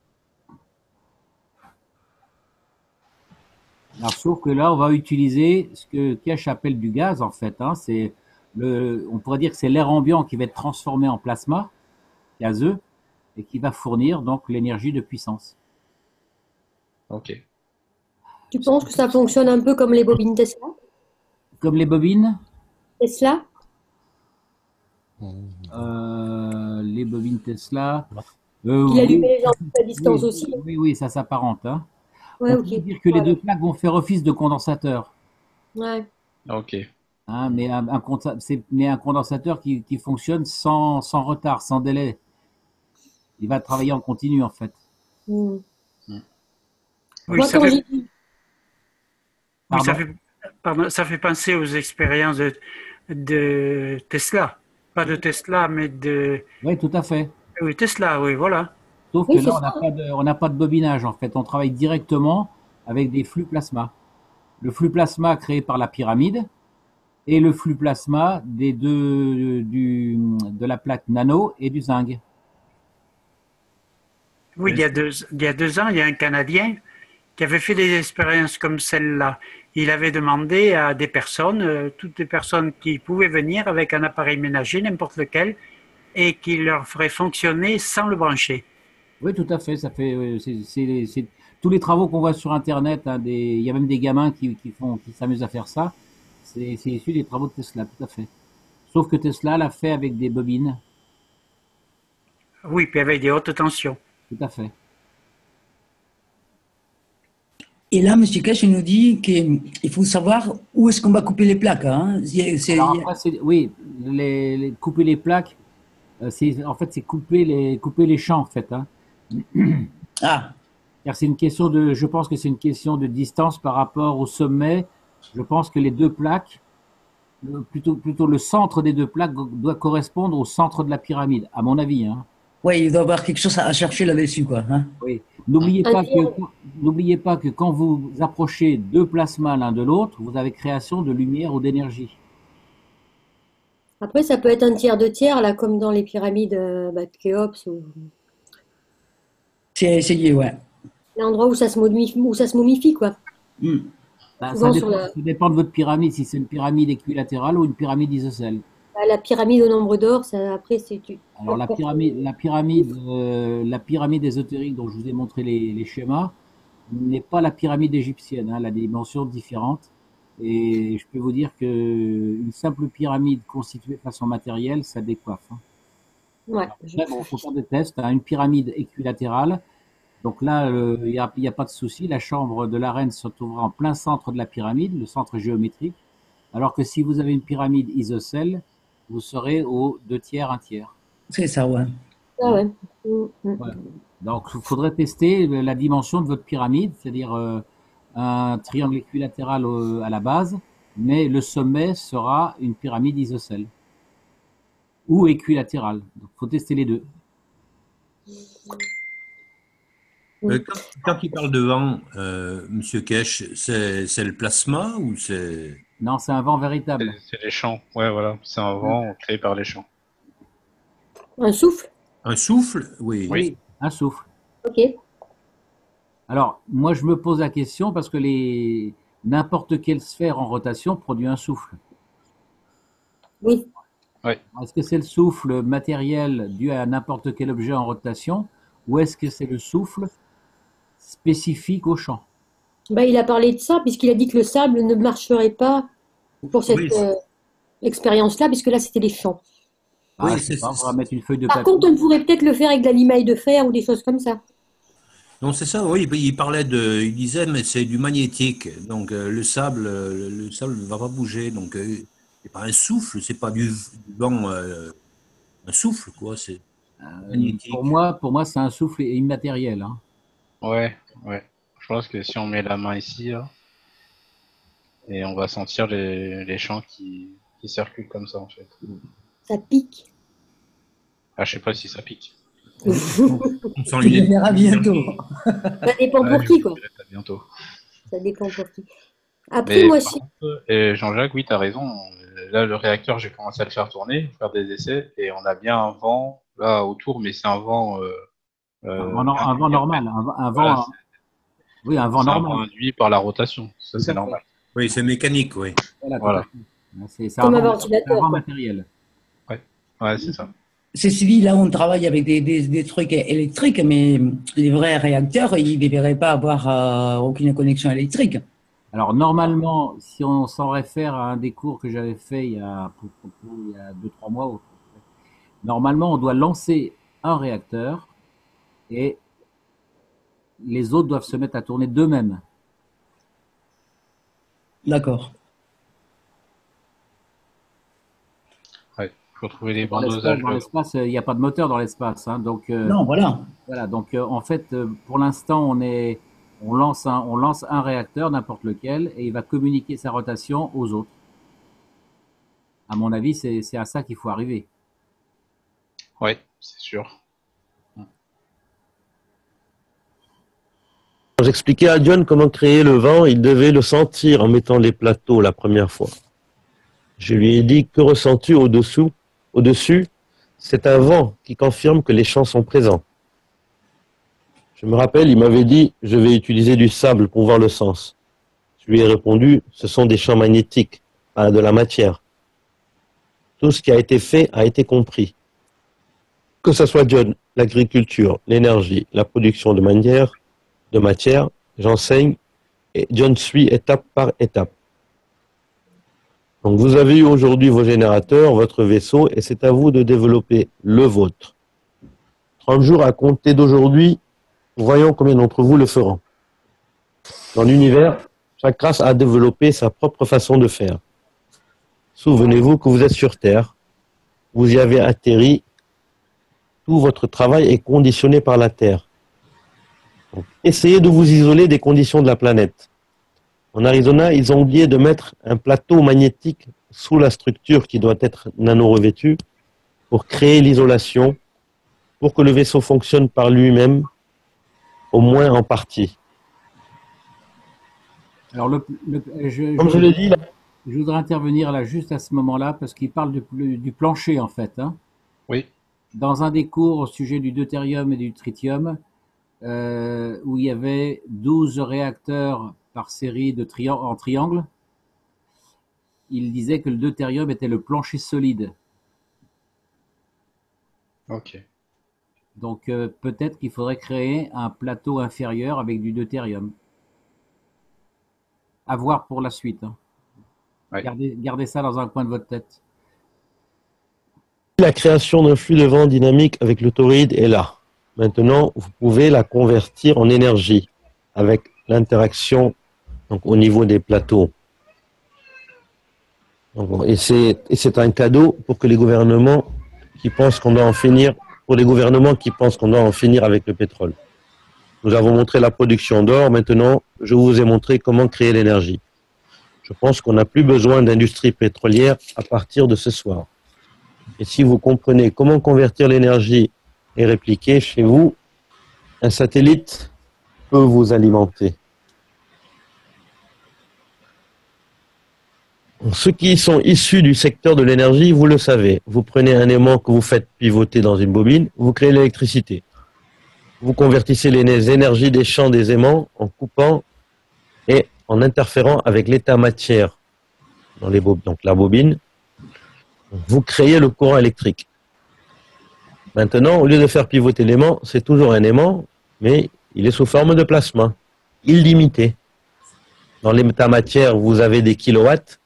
Alors, sauf que là, on va utiliser ce que Kesh appelle du gaz, en fait, hein. On pourrait dire que c'est l'air ambiant qui va être transformé en plasma gazeux et qui va fournir donc l'énergie de puissance. Ok. Tu penses que ça fonctionne un peu comme les bobines Tesla? Comme les bobines? Tesla? Les bobines Tesla. Il allumait les gens à distance aussi. Oui, ça s'apparente, hein. Ouais, On ok. peut dire que les deux plaques vont faire office de condensateur. Ouais. Ok. Hein, mais un condensateur qui fonctionne sans retard, sans délai. Il va travailler en continu, en fait. Mm. Oui, Moi, quand j'ai dit- ça fait penser aux expériences de Tesla. Pas de Tesla, mais de... Oui, tout à fait. Oui, Tesla, oui, voilà. Sauf Oui, que là, c'est on n'a pas de bobinage, en fait. On travaille directement avec des flux plasma. Le flux plasma créé par la pyramide et le flux plasma de la plaque nano et du zinc. Oui, il y a 2 ans, il y a un Canadien qui avait fait des expériences comme celle-là. Il avait demandé à des personnes, toutes les personnes qui pouvaient venir avec un appareil ménager, n'importe lequel, et qui leur ferait fonctionner sans le brancher. Oui, tout à fait. Ça fait, c'est tous les travaux qu'on voit sur Internet. Hein, il y a même des gamins qui s'amusent à faire ça. C'est issu des travaux de Tesla, tout à fait. Sauf que Tesla l'a fait avec des bobines. Oui, puis avec des hautes tensions. Tout à fait. Et là, M. Kesh nous dit qu'il faut savoir où est-ce qu'on va couper les plaques. Hein. Alors après, oui, couper les plaques, en fait, c'est couper les champs, en fait. Hein. Ah. Car je pense que c'est une question de distance par rapport au sommet. Je pense que les deux plaques, plutôt le centre des deux plaques doit correspondre au centre de la pyramide, à mon avis. Hein. Oui, il doit y avoir quelque chose à chercher là-dessus, quoi. Hein. Oui. N'oubliez pas que quand vous approchez deux plasmas l'un de l'autre, vous avez création de lumière ou d'énergie. Après, ça peut être un tiers de tiers, là, comme dans les pyramides de Khéops. C'est essayé, ouais. L'endroit où ça se momifie, quoi. Ça Souvent sur dépend, la, ça dépend de votre pyramide, si c'est une pyramide équilatérale ou une pyramide isocèle. la pyramide au nombre d'or, après, c'est tu. Alors la pyramide ésotérique dont je vous ai montré les schémas n'est pas la pyramide égyptienne, hein, elle a des dimensions différentes. Et je peux vous dire que une simple pyramide constituée de façon matérielle, ça décoiffe, hein. Ouais, Après, bon, faut faire des tests, hein. Une pyramide équilatérale, donc là, il y a pas de souci. La chambre de la reine se trouvera en plein centre de la pyramide, le centre géométrique. Alors que si vous avez une pyramide isocèle, vous serez aux 2 tiers, 1 tiers. C'est ça, ouais. Ah ouais. Voilà. Donc, il faudrait tester la dimension de votre pyramide, c'est-à-dire un triangle équilatéral à la base, mais le sommet sera une pyramide isocèle ou équilatérale. Donc, il faut tester les deux. Quand il parle de vent, Monsieur Kesh, c'est le plasma ou c'est... Non, c'est un vent véritable. C'est les champs. Ouais, voilà. C'est un vent créé par les champs. Un souffle? Un souffle? Oui. Oui, un souffle. Ok. Alors, moi, je me pose la question parce que n'importe quelle sphère en rotation produit un souffle. Oui. Ouais. Est-ce que c'est le souffle matériel dû à n'importe quel objet en rotation ou est-ce que c'est le souffle spécifique au champ? Bah, il a parlé de ça, puisqu'il a dit que le sable ne marcherait pas pour cette Oui, expérience-là, puisque là, c'était les champs. Ah, Oui, je sais pas, on va mettre une feuille de Par papier. contre, on pourrait peut-être le faire avec de la limaille de fer ou des choses comme ça. non, c'est ça, oui. Il disait, mais c'est du magnétique. Donc, le sable ne va pas bouger. Donc, c'est pas un souffle, c'est pas du vent, un souffle, quoi. C'est magnétique. Pour moi, c'est un souffle immatériel, hein. Ouais, ouais. Je pense que si on met la main ici, là, et on va sentir les champs qui circulent comme ça, en fait. Ça pique. Ah, je sais pas si ça pique. On sent Tu le une... verras bientôt. Ça dépend Ouais, pour je qui, quoi. vous dirai ça bientôt. Ça dépend pour qui. Après, Mais moi, par contre, Jean-Jacques, oui, tu as raison. Là, le réacteur, j'ai commencé à le faire tourner, faire des essais, et on a bien un vent là autour, mais c'est un vent. Un vent normal, un Voilà, vent, oui, un vent c'est un vent normal. induit par la rotation. Ça, Tout c'est à fait. normal. Oui, c'est mécanique, oui. Voilà, tout Voilà. à fait. C'est Comme un c'est un ventilateur, vent quoi. matériel. Ouais, c'est ça. C'est celui là où on travaille avec des trucs électriques, mais les vrais réacteurs, ils ne devraient pas avoir aucune connexion électrique. Alors, normalement, si on s'en réfère à un des cours que j'avais fait il y a 2-3 mois, normalement, on doit lancer un réacteur et les autres doivent se mettre à tourner d'eux-mêmes. D'accord. Ouais. Il faut trouver les Dans bons dosages. l'espace, il n'y a pas de moteur dans l'espace, hein, donc Non, voilà. voilà. Donc en fait, pour l'instant, on lance un réacteur, n'importe lequel, et il va communiquer sa rotation aux autres. À mon avis, c'est à ça qu'il faut arriver. Ouais, c'est sûr. Quand j'expliquais à John comment créer le vent, il devait le sentir en mettant les plateaux la première fois. Je lui ai dit, que ressens-tu au-dessous? Au-dessus, c'est un vent qui confirme que les champs sont présents. Je me rappelle, il m'avait dit, je vais utiliser du sable pour voir le sens. Je lui ai répondu, ce sont des champs magnétiques, pas de la matière. Tout ce qui a été fait a été compris. Que ce soit John, l'agriculture, l'énergie, la production de matière, j'enseigne et John suit étape par étape. Donc vous avez eu aujourd'hui vos générateurs, votre vaisseau, et c'est à vous de développer le vôtre. 30 jours à compter d'aujourd'hui, voyons combien d'entre vous le feront. Dans l'univers, chaque race a développé sa propre façon de faire. Souvenez-vous que vous êtes sur Terre, vous y avez atterri, tout votre travail est conditionné par la Terre. Donc, essayez de vous isoler des conditions de la planète. En Arizona, ils ont oublié de mettre un plateau magnétique sous la structure qui doit être nano-revêtue pour créer l'isolation, pour que le vaisseau fonctionne par lui-même, au moins en partie. Alors, Comme je l'ai dit, là, je voudrais intervenir là juste à ce moment-là parce qu'il parle du plancher en fait, hein. Oui. Dans un des cours au sujet du deutérium et du tritium, où il y avait 12 réacteurs par série en triangle, il disait que le deutérium était le plancher solide. Ok. Donc peut-être qu'il faudrait créer un plateau inférieur avec du deutérium. À voir pour la suite. Hein. Ouais. Gardez ça dans un coin de votre tête. La création d'un flux de vent dynamique avec le toroïde est là. Maintenant, vous pouvez la convertir en énergie avec l'interaction au niveau des plateaux. Et c'est un cadeau pour que les gouvernements qui pensent qu'on doit en finir, pour les gouvernements qui pensent qu'on doit en finir avec le pétrole. Nous avons montré la production d'or. Maintenant, je vous ai montré comment créer l'énergie. Je pense qu'on n'a plus besoin d'industrie pétrolière à partir de ce soir. Et si vous comprenez comment convertir l'énergie et répliquer chez vous, un satellite peut vous alimenter. Ceux qui sont issus du secteur de l'énergie, vous le savez. Vous prenez un aimant que vous faites pivoter dans une bobine, vous créez l'électricité. Vous convertissez les énergies des champs des aimants en coupant et en interférant avec l'état matière dans les bobines. Donc la bobine, vous créez le courant électrique. Maintenant, au lieu de faire pivoter l'aimant, c'est toujours un aimant, mais il est sous forme de plasma, illimité. Dans l'état matière, vous avez des kilowatts,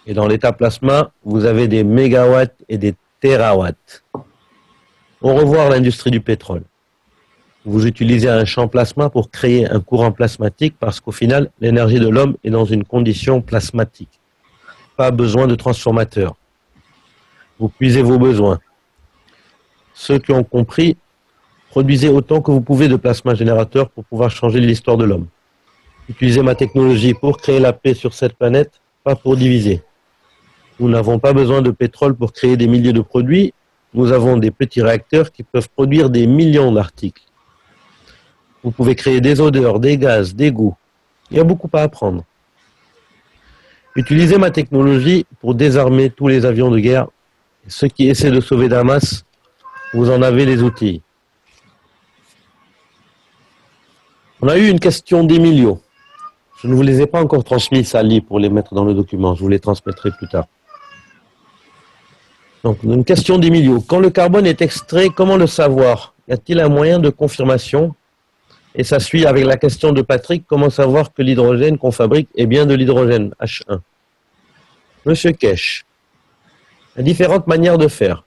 et dans l'état plasma, vous avez des mégawatts et des térawatts. Au revoir l'industrie du pétrole. Vous utilisez un champ plasma pour créer un courant plasmatique parce qu'au final, l'énergie de l'homme est dans une condition plasmatique. Pas besoin de transformateur. Vous puisez vos besoins. Ceux qui ont compris, produisez autant que vous pouvez de plasma générateur pour pouvoir changer l'histoire de l'homme. Utilisez ma technologie pour créer la paix sur cette planète, pas pour diviser. Nous n'avons pas besoin de pétrole pour créer des milliers de produits. Nous avons des petits réacteurs qui peuvent produire des millions d'articles. Vous pouvez créer des odeurs, des gaz, des goûts. Il y a beaucoup à apprendre. Utilisez ma technologie pour désarmer tous les avions de guerre. Ceux qui essaient de sauver Damas, vous en avez les outils. On a eu une question d'Emilio. Je ne vous les ai pas encore transmis, Sally, pour les mettre dans le document. Je vous les transmettrai plus tard. Donc, une question d'Emilio. Quand le carbone est extrait, comment le savoir? Y a-t-il un moyen de confirmation? Et ça suit avec la question de Patrick. Comment savoir que l'hydrogène qu'on fabrique est bien de l'hydrogène, H1? Monsieur Kesh, il y a différentes manières de faire.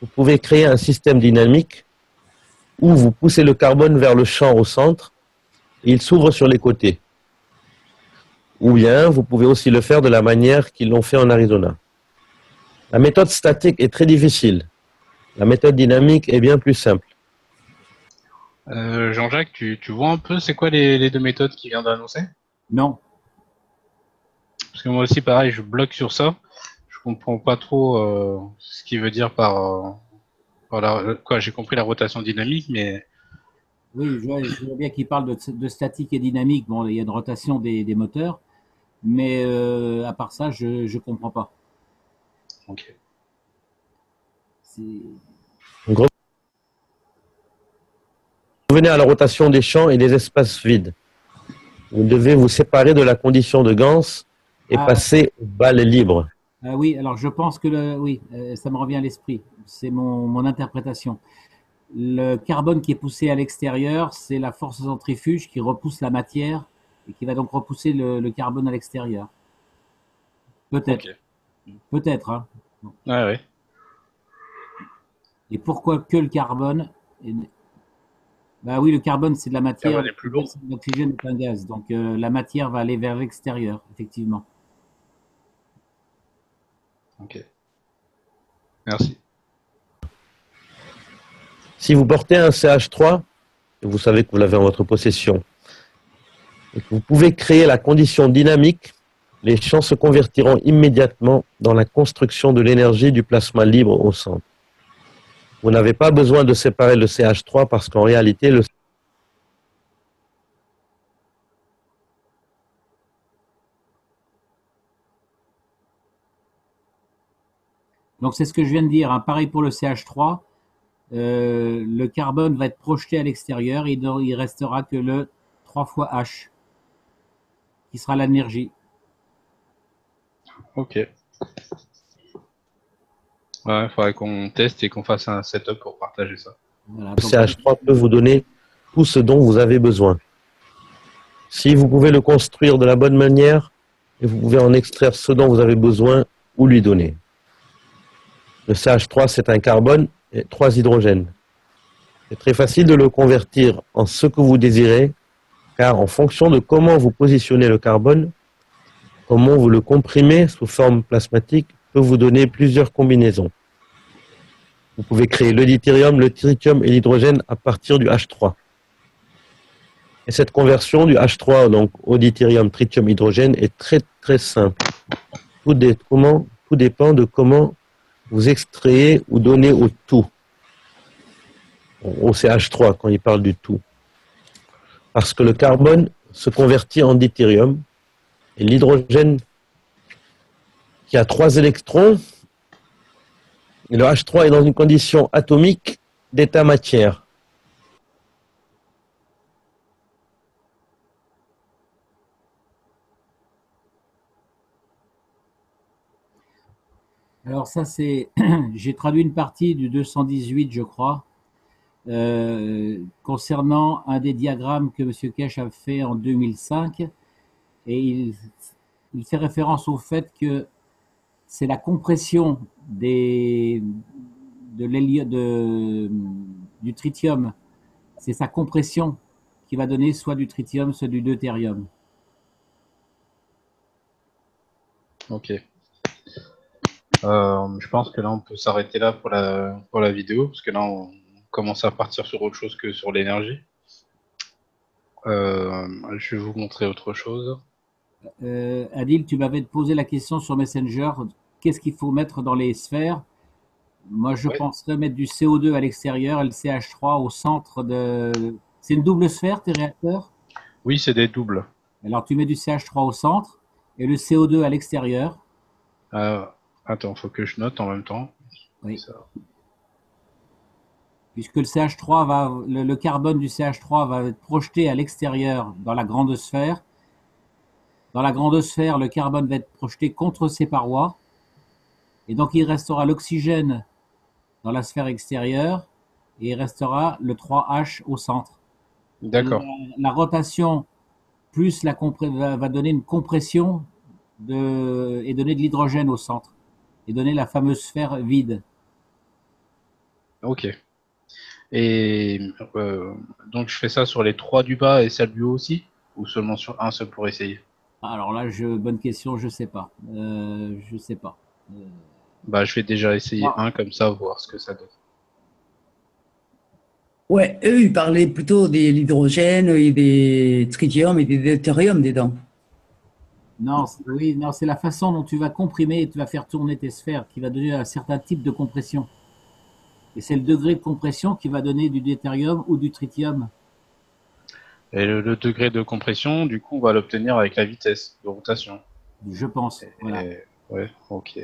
Vous pouvez créer un système dynamique où vous poussez le carbone vers le champ au centre et il s'ouvre sur les côtés. Ou bien, vous pouvez aussi le faire de la manière qu'ils l'ont fait en Arizona. La méthode statique est très difficile. La méthode dynamique est bien plus simple. Jean-Jacques, tu vois un peu c'est quoi les deux méthodes qu'il vient d'annoncer? Non. Parce que moi aussi, pareil, je bloque sur ça. Je comprends pas trop ce qu'il veut dire par quoi. J'ai compris la rotation dynamique, mais Oui, je vois bien qu'il parle de statique et dynamique. Bon, il y a une rotation des moteurs, mais à part ça, je ne comprends pas. ok. Revenez à la rotation des champs et des espaces vides. Vous devez vous séparer de la condition de Gans et passer aux balles libres. Oui, alors je pense que oui, ça me revient à l'esprit. C'est mon interprétation. Le carbone qui est poussé à l'extérieur, c'est la force centrifuge qui repousse la matière et qui va donc repousser le carbone à l'extérieur. Peut-être. Okay. Peut-être. Hein. Ouais, ouais. Et pourquoi que le carbone? Bah oui, le carbone, c'est de la matière. Le carbone est plus lourd. L'oxygène est un gaz. Donc la matière va aller vers l'extérieur, effectivement. Ok. Merci. Si vous portez un CH3, et vous savez que vous l'avez en votre possession, et que vous pouvez créer la condition dynamique, les champs se convertiront immédiatement dans la construction de l'énergie du plasma libre au centre. Vous n'avez pas besoin de séparer le CH3 parce qu'en réalité, le Donc c'est ce que je viens de dire. Hein. Pareil pour le CH3. Le carbone va être projeté à l'extérieur et il restera que le 3 fois H. qui sera l'énergie. Ok. Ouais, il faudrait qu'on teste et qu'on fasse un setup pour partager ça. Voilà, Le donc, CH3 peut vous donner tout ce dont vous avez besoin. Si vous pouvez le construire de la bonne manière, et vous pouvez en extraire ce dont vous avez besoin ou lui donner. Le CH3, c'est un carbone et 3 hydrogènes. C'est très facile de le convertir en ce que vous désirez, car en fonction de comment vous positionnez le carbone, comment vous le comprimez sous forme plasmatique, peut vous donner plusieurs combinaisons. Vous pouvez créer le deutérium, le tritium et l'hydrogène à partir du H3. Et cette conversion du H3 donc, au deutérium, tritium, hydrogène est très très simple. Tout dépend de comment vous extrayez ou donnez au tout. Au CH3 quand il parle du tout. Parce que le carbone se convertit en deutérium et l'hydrogène qui a 3 électrons, et le H3 est dans une condition atomique d'état matière. alors ça c'est, j'ai traduit une partie du 218, je crois, concernant un des diagrammes que M. Kesch a fait en 2005, et il fait référence au fait que c'est la compression du tritium, c'est sa compression qui va donner soit du tritium, soit du deutérium. Ok. Je pense que là, on peut s'arrêter là pour la vidéo, parce que là, on commence à partir sur autre chose que sur l'énergie. Je vais vous montrer autre chose. Adil, tu m'avais posé la question sur Messenger, qu'est-ce qu'il faut mettre dans les sphères? Moi, je penserais mettre du CO2 à l'extérieur et le CH3 au centre de... C'est une double sphère, tes réacteurs? Oui, c'est des doubles. Alors, tu mets du CH3 au centre et le CO2 à l'extérieur. Attends, faut que je note en même temps. Oui. Ça. Puisque le carbone du CH3 va être projeté à l'extérieur dans la grande sphère. Dans la grande sphère, le carbone va être projeté contre ses parois. Et donc, il restera l'oxygène dans la sphère extérieure et il restera le 3H au centre. D'accord. La rotation plus va donner une compression et donner de l'hydrogène au centre et donner la fameuse sphère vide. Ok. Et donc je fais ça sur les 3 du bas et celle du haut aussi? Ou seulement sur un seul pour essayer? Alors là, bonne question, je sais pas. Je sais pas. Bah, je vais déjà essayer un comme ça, voir ce que ça donne. Ouais, eux, ils parlaient plutôt de l'hydrogène et des tritium et des deutérium dedans. Non, non, c'est la façon dont tu vas comprimer et tu vas faire tourner tes sphères qui va donner un certain type de compression. Et c'est le degré de compression qui va donner du deutérium ou du tritium. Et le degré de compression, du coup, on va l'obtenir avec la vitesse de rotation. Je pense. Voilà. Ouais, ok.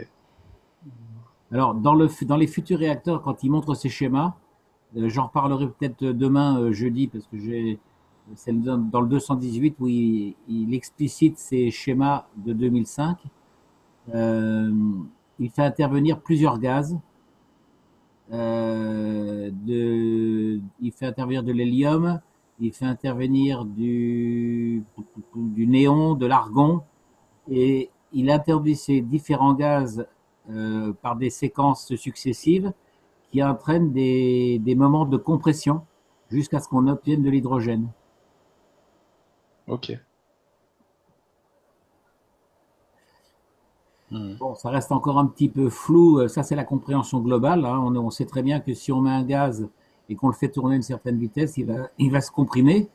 Alors, dans les futurs réacteurs, quand ils montrent ces schémas, j'en reparlerai peut-être demain, jeudi, parce que c'est dans le 218 où il explicite ces schémas de 2005. Il fait intervenir plusieurs gaz. Il fait intervenir de l'hélium, il fait intervenir du néon, de l'argon, et il interdit ces différents gaz par des séquences successives qui entraînent des moments de compression jusqu'à ce qu'on obtienne de l'hydrogène. Ok. Bon, ça reste encore un petit peu flou. Ça, c'est la compréhension globale. Hein. On sait très bien que si on met un gaz et qu'on le fait tourner à une certaine vitesse, il va se comprimer.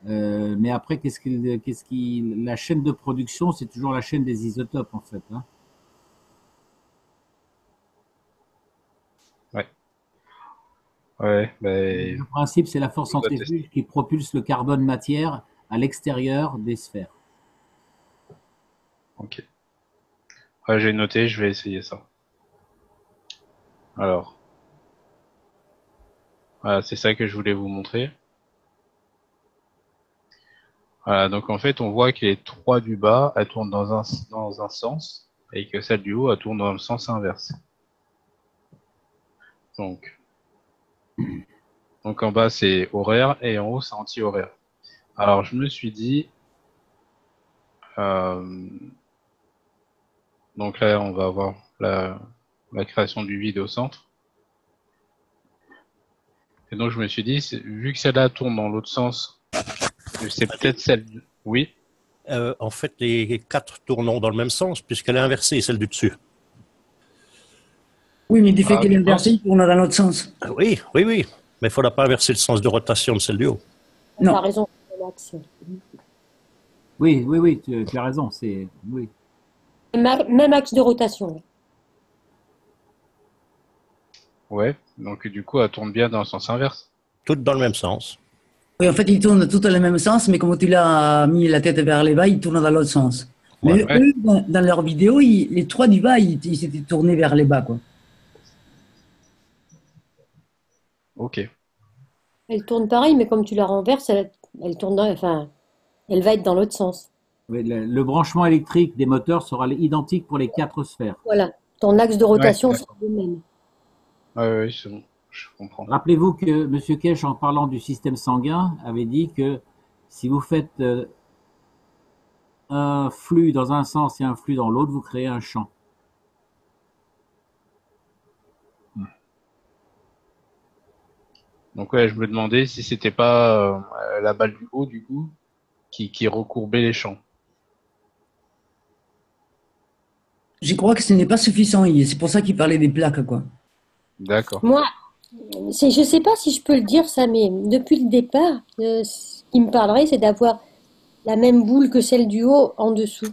Mais après, la chaîne de production, c'est toujours la chaîne des isotopes, en fait. Hein. Ouais. Ouais, Le principe, c'est la force centrifuge qui propulse le carbone matière à l'extérieur des sphères. Ok. Ouais, j'ai noté, je vais essayer ça. Alors. Voilà, c'est ça que je voulais vous montrer. Voilà, donc en fait, on voit que les 3 du bas, elles tournent dans un sens, et que celle du haut, elle tourne dans le sens inverse. Donc en bas, c'est horaire, et en haut, c'est anti-horaire. Alors, je me suis dit, donc là, on va avoir la création du vide au centre. Et donc, je me suis dit, vu que celle-là tourne dans l'autre sens, c'est peut-être celle... Oui. En fait, les 4 tournent dans le même sens, puisqu'elle est inversée, celle du dessus. Oui, mais du fait qu'elle est inversée, il tourne dans l'autre sens. Oui. Mais il ne faudra pas inverser le sens de rotation de celle du haut. Tu as raison, Max. Oui, tu as raison. Oui. Même axe de rotation. Ouais, donc du coup, elle tourne bien dans le sens inverse. Toutes dans le même sens. Oui, en fait, ils tournent tous dans le même sens, mais comme tu l'as mis la tête vers les bas, ils tournent dans l'autre sens. Mais Ouais. eux, dans leur vidéo, les 3 du bas, ils s'étaient tournés vers les bas, quoi. Ok. Elle tourne pareil, mais comme tu la renverses, elle tourne elle va être dans l'autre sens. Oui, le branchement électrique des moteurs sera identique pour les 4 sphères. Voilà. Ton axe de rotation sera le même. Oui, c'est bon. Je comprends. Rappelez-vous que M. Kesch, en parlant du système sanguin, avait dit que si vous faites un flux dans un sens et un flux dans l'autre, vous créez un champ. Donc ouais, je me demandais si c'était pas la balle du haut, du coup, qui recourbait les champs. Je crois que ce n'est pas suffisant, c'est pour ça qu'il parlait des plaques, quoi. D'accord. Moi, je ne sais pas si je peux le dire ça, mais depuis le départ, ce qui me parlerait, c'est d'avoir la même boule que celle du haut en dessous.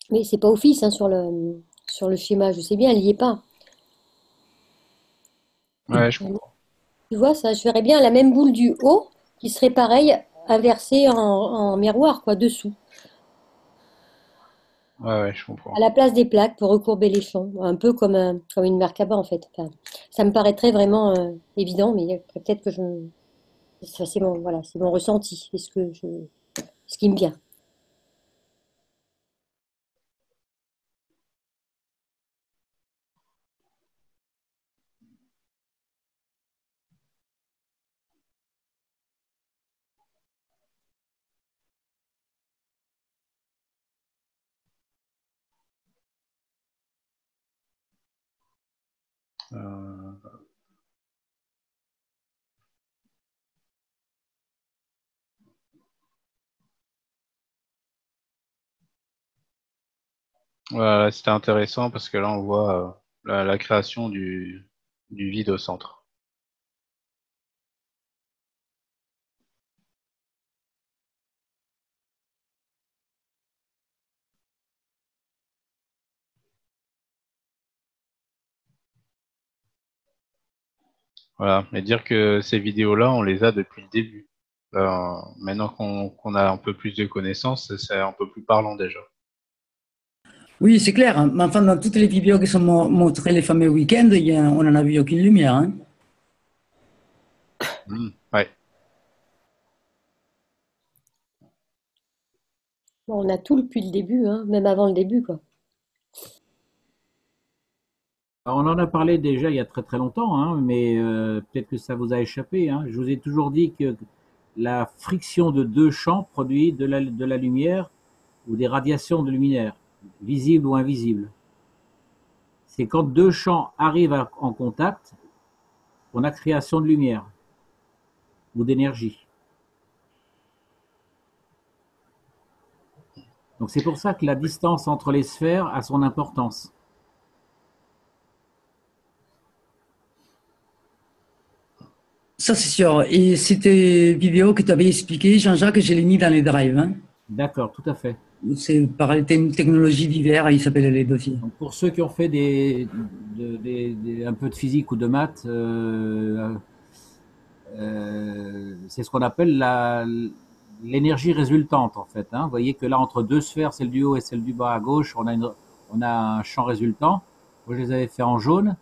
Mais c'est pas office hein, sur le schéma, je sais bien, elle n'y est pas. Ouais, je comprends. Tu vois, ça, je verrais bien la même boule du haut qui serait pareil, inversée en miroir, quoi, dessous. Ouais, je comprends. À la place des plaques pour recourber les champs, un peu comme une Merkaba en fait. Enfin, ça me paraîtrait vraiment évident, mais peut-être que c'est mon ressenti, c'est ce qui me vient. Voilà, c'était intéressant parce que là, on voit la création du vide au centre. Voilà, et dire que ces vidéos-là, on les a depuis le début. Maintenant qu'on a un peu plus de connaissances, c'est un peu plus parlant déjà. Oui, c'est clair. Hein. Mais enfin, dans toutes les vidéos qui sont montrées les fameux week-ends, on n'en a vu aucune lumière. Hein. Ouais. Bon, on a tout depuis le début, hein, même avant le début, quoi. Alors, on en a parlé déjà il y a très très longtemps, hein, mais peut-être que ça vous a échappé. Hein. Je vous ai toujours dit que la friction de 2 champs produit de la lumière ou des radiations de lumière, visibles ou invisibles. C'est quand 2 champs arrivent en contact qu'on a création de lumière ou d'énergie. Donc c'est pour ça que la distance entre les sphères a son importance. Ça, c'est sûr. Et cette vidéo que tu avais expliquée, Jean-Jacques, je l'ai mis dans les drives. Hein. D'accord, tout à fait. C'est par une technologie divers, il s'appelle les dossiers. Donc pour ceux qui ont fait un peu de physique ou de maths, c'est ce qu'on appelle l'énergie résultante en fait. Hein. Vous voyez que là, entre 2 sphères, celle du haut et celle du bas à gauche, on a un champ résultant. Moi, je les avais fait en jaune.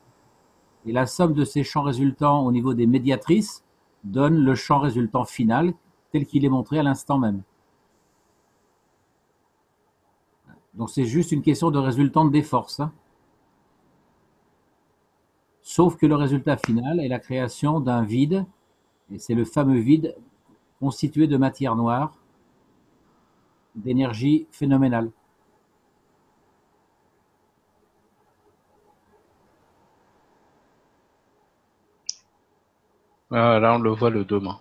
Et la somme de ces champs résultants au niveau des médiatrices donne le champ résultant final tel qu'il est montré à l'instant même. Donc c'est juste une question de résultante des forces, hein. Sauf que le résultat final est la création d'un vide, et c'est le fameux vide constitué de matière noire, d'énergie phénoménale. Ah, là, on le voit, le dôme.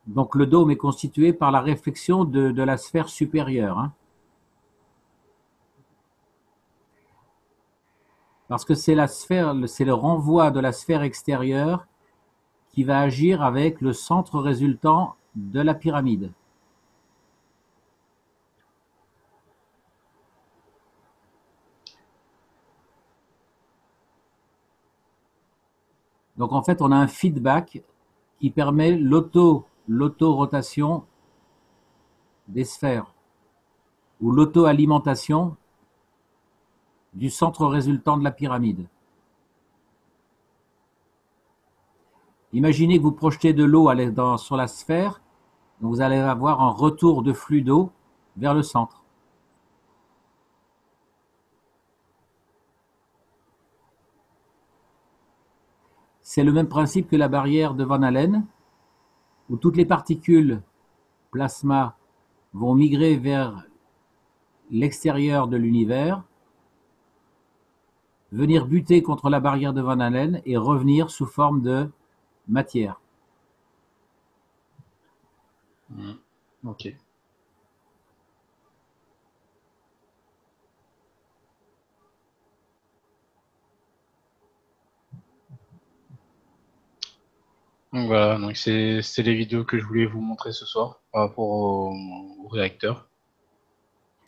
Donc le dôme est constitué par la réflexion de la sphère supérieure, hein. Parce que c'est la sphère, c'est le renvoi de la sphère extérieure qui va agir avec le centre résultant de la pyramide. Donc en fait, on a un feedback qui permet l'auto-rotation des sphères ou l'auto-alimentation du centre résultant de la pyramide. Imaginez que vous projetez de l'eau sur la sphère, donc vous allez avoir un retour de flux d'eau vers le centre. C'est le même principe que la barrière de Van Allen, où toutes les particules plasma vont migrer vers l'extérieur de l'univers, venir buter contre la barrière de Van Allen et revenir sous forme de matière. Ok. Donc voilà, donc c'est les vidéos que je voulais vous montrer ce soir par rapport au réacteur.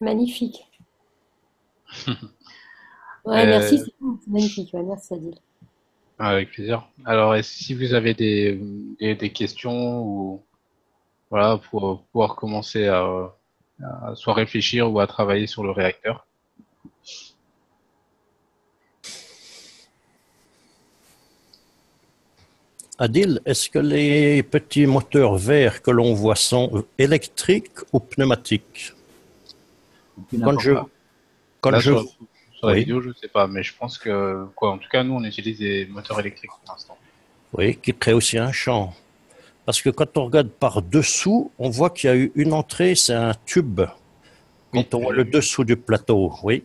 Magnifique. Ouais, merci, c'est magnifique. Ouais, merci, Adil. Avec plaisir. Alors, si vous avez des questions ou voilà, pour pouvoir commencer à soit réfléchir ou à travailler sur le réacteur. Adil, est-ce que les petits moteurs verts que l'on voit sont électriques ou pneumatiques? Sur la vidéo, je ne sais pas, mais je pense que, en tout cas, nous, on utilise des moteurs électriques pour l'instant. Oui, qui créent aussi un champ. Parce que quand on regarde par dessous, on voit qu'il y a eu une entrée, c'est un tube. Quand on voit le dessous du plateau, oui.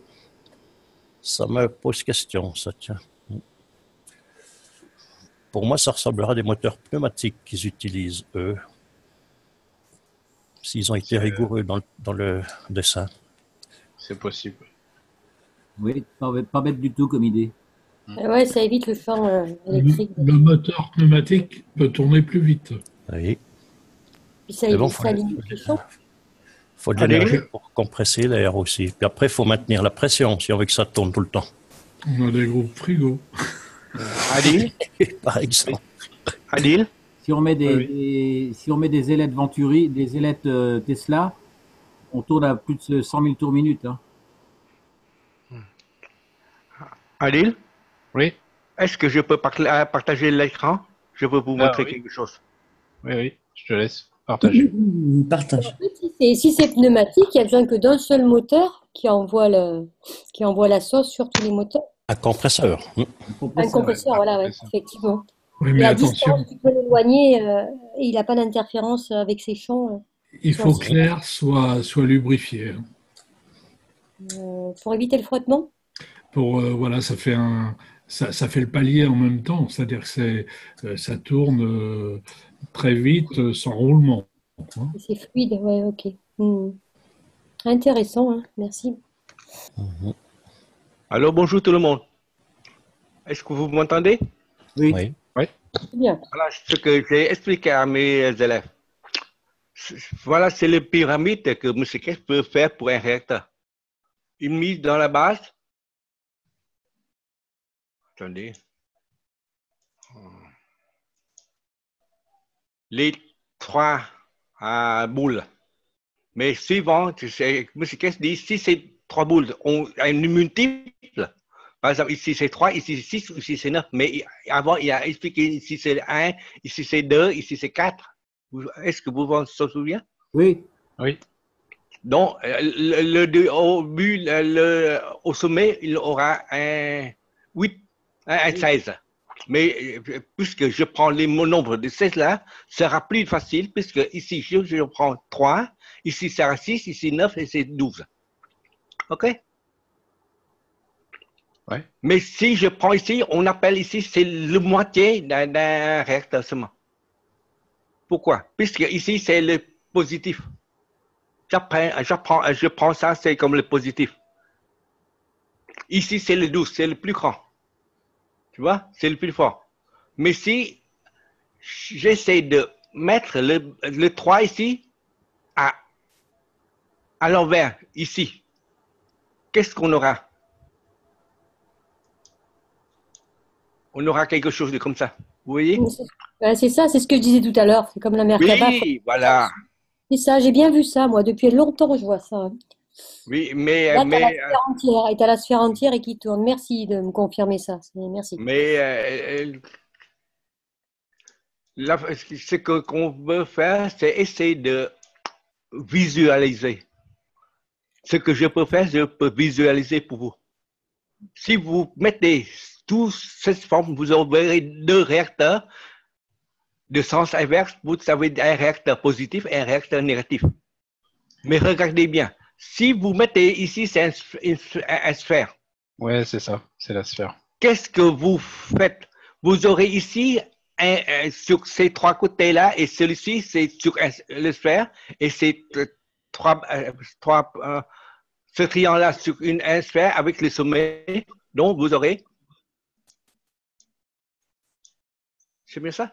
Ça me pose question, ça, tiens. Pour moi, ça ressemblera à des moteurs pneumatiques qu'ils utilisent, eux. S'ils ont été rigoureux dans le dessin. C'est possible. Oui, pas bête du tout comme idée. Ouais, ça évite le champ électrique. Le moteur pneumatique peut tourner plus vite. Oui. Puis ça limite le champ. Il faut de l'énergie pour compresser l'air aussi. Puis après, il faut maintenir la pression si on veut que ça tourne tout le temps. On a des groupes frigo. Adil, par exemple. Adil, si on met des ailettes Venturi, des ailettes Tesla, on tourne à plus de 100 000 tours minute, hein. Adil, oui. Est-ce que je peux partager l'écran? Je peux vous montrer quelque chose. Oui, je te laisse partager. Partage. Si c'est pneumatique, il n'y a besoin que d'un seul moteur qui envoie la sauce sur tous les moteurs. Un compresseur. Un compresseur, voilà, ouais, effectivement. Oui, mais et à attention. distance, tu peux l'éloigner et il n'a pas d'interférence avec ses champs. Il faut que l'air soit lubrifié. Pour éviter le frottement? Voilà, ça fait le palier en même temps, c'est-à-dire que ça tourne très vite sans roulement. C'est fluide, ouais, ok. Intéressant, hein, merci. Alors, bonjour tout le monde. Est-ce que vous m'entendez? Oui. Bien. Voilà ce que j'ai expliqué à mes élèves. Voilà, c'est les pyramides que M. Kess peut faire pour un réacteur. Une mise dans la base. Attendez. Les 3 boules. Mais suivant, M. Kess dit, si ces 3 boules ont une multiple, Par exemple, ici c'est 3, ici c'est 6, ici c'est 9. Mais avant, il a expliqué ici c'est 1, ici c'est 2, ici c'est 4. Est-ce que vous vous en souvenez? Oui. Oui. Donc, au sommet, il aura un 8, un 16. Mais puisque je prends mon nombre de 16 là, ça sera plus facile, puisque ici, je prends 3, ici, ça sera 6, ici 9, et c'est 12. OK? Ouais. Mais si je prends ici, on appelle ici, c'est le moitié d'un réacteur seulement. Pourquoi? Puisque ici, c'est le positif. Je prends ça, c'est comme le positif. Ici, c'est le 12, c'est le plus grand. Tu vois? C'est le plus fort. Mais si j'essaie de mettre le 3 ici à l'envers, ici, qu'est-ce qu'on aura? On aura quelque chose de comme ça. Vous voyez? C'est ça, c'est ce que je disais tout à l'heure. C'est comme la Merkaba. Oui, voilà. C'est ça, j'ai bien vu ça, moi. Depuis longtemps, je vois ça. Oui, mais... Là, tu as la sphère entière, et tu as la sphère entière et qui tourne. Merci de me confirmer ça. Merci. Mais là, ce qu'on veut faire, c'est essayer de visualiser. Ce que je peux faire, je peux visualiser pour vous. Si vous mettez toute cette forme, vous aurez 2 réacteurs de sens inverse. Vous avez un réacteur positif et un réacteur négatif. Mais regardez bien. Si vous mettez ici, c'est un sphère. Ouais, c'est ça. C'est la sphère. Qu'est-ce que vous faites? Vous aurez ici, sur ces 3 côtés-là, et celui-ci, c'est sur le sphère, et c'est ce triangle-là sur une sphère avec le sommet. Donc, vous aurez... C'est bien ça?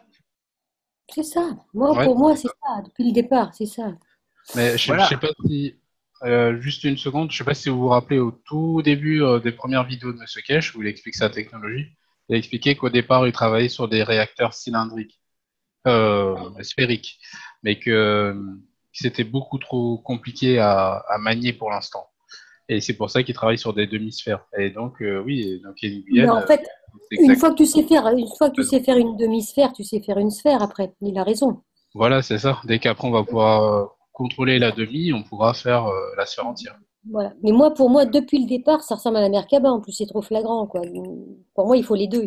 C'est ça. Pour moi, c'est ça. Depuis le départ, c'est ça. Mais je sais pas si... juste une seconde, je sais pas si vous vous rappelez au tout début des premières vidéos de Monsieur Kesh où il explique sa technologie. Il a expliqué qu'au départ, il travaillait sur des réacteurs cylindriques, sphériques, mais que c'était beaucoup trop compliqué à manier pour l'instant. Et c'est pour ça qu'il travaille sur des demi-sphères. Et donc, oui, donc il y a une Guyane. Mais en fait, une fois que tu sais faire une demi-sphère, tu sais faire une sphère après. Il a raison. Voilà, c'est ça. Dès qu'après, on va pouvoir contrôler la demi, on pourra faire la sphère entière. Voilà. Mais moi, pour moi, depuis le départ, ça ressemble à la Merkaba. En plus, c'est trop flagrant, quoi. Pour moi, il faut les deux.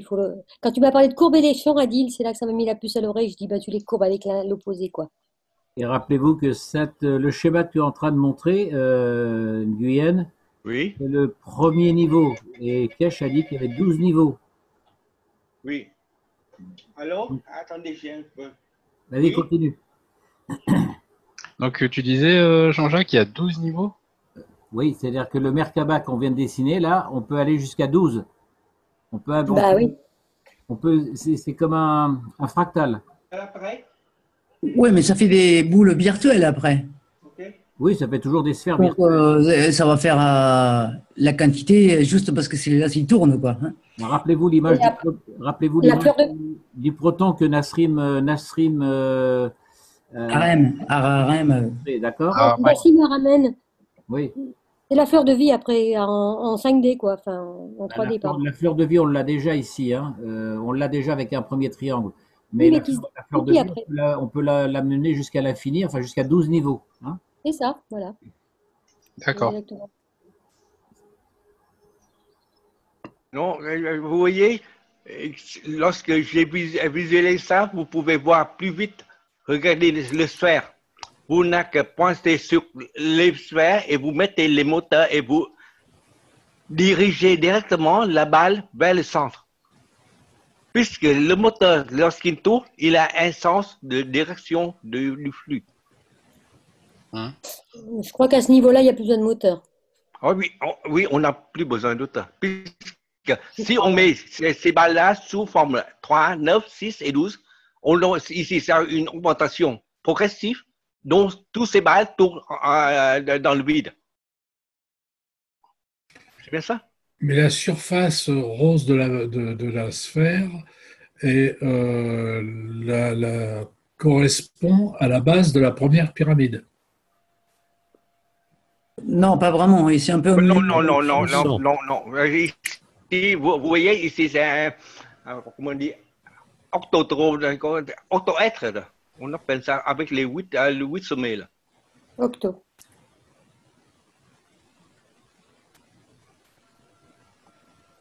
Quand tu m'as parlé de courber les champs, Adil, c'est là que ça m'a mis la puce à l'oreille. Je dis, bah, tu les courbes avec l'opposé, quoi. Et rappelez-vous que le schéma que tu es en train de montrer, Guyane, oui, c'est le premier niveau. Et Kesh a dit qu'il y avait 12 niveaux. Oui. Alors, attendez, j'ai un peu. Vas-y, continue. Donc, tu disais, Jean-Jacques, il y a 12 niveaux? Oui, c'est-à-dire que le Merkaba qu'on vient de dessiner, là, on peut aller jusqu'à 12. On peut avancer. Bah oui. C'est comme un fractal. Oui, mais ça fait des boules virtuelles après. Oui, ça fait toujours des sphères Donc, virtuelles. ça va faire la quantité juste parce que c'est là s'il tourne, quoi. Rappelez-vous l'image du proton que Nassim Arem. D'accord. Nassim Aramen. Oui. C'est la fleur de vie après en 5D, quoi. Enfin, en 3D, pardon. La fleur de vie, on l'a déjà ici. Hein. On l'a déjà avec un premier triangle. Mais Oui, la fleur de vie, on peut l'amener jusqu'à l'infini, enfin jusqu'à 12 niveaux. Hein. C'est ça, voilà. D'accord. Non, vous voyez, lorsque j'ai visualisé ça, vous pouvez voir plus vite. Regardez le sphère. Vous n'avez que pointer sur les sphères et vous mettez les moteurs et vous dirigez directement la balle vers le centre. Puisque le moteur, lorsqu'il tourne, il a un sens de direction du flux. Hein? Je crois qu'à ce niveau-là, il n'y a plus besoin de moteur. Oh oui, on n'a plus besoin de moteur. Puisque si on met ces balles-là sous forme 3, 9, 6 et 12, ici, c'est une augmentation progressive dont tous ces balles tournent dans le vide. C'est bien ça? Mais la surface rose de la sphère correspond à la base de la première pyramide. Non, pas vraiment. C'est un peu. Non. ici, vous voyez, ici, c'est comment on dit, octoètre. Là. On appelle ça avec les 8 sommets. Là. Octo.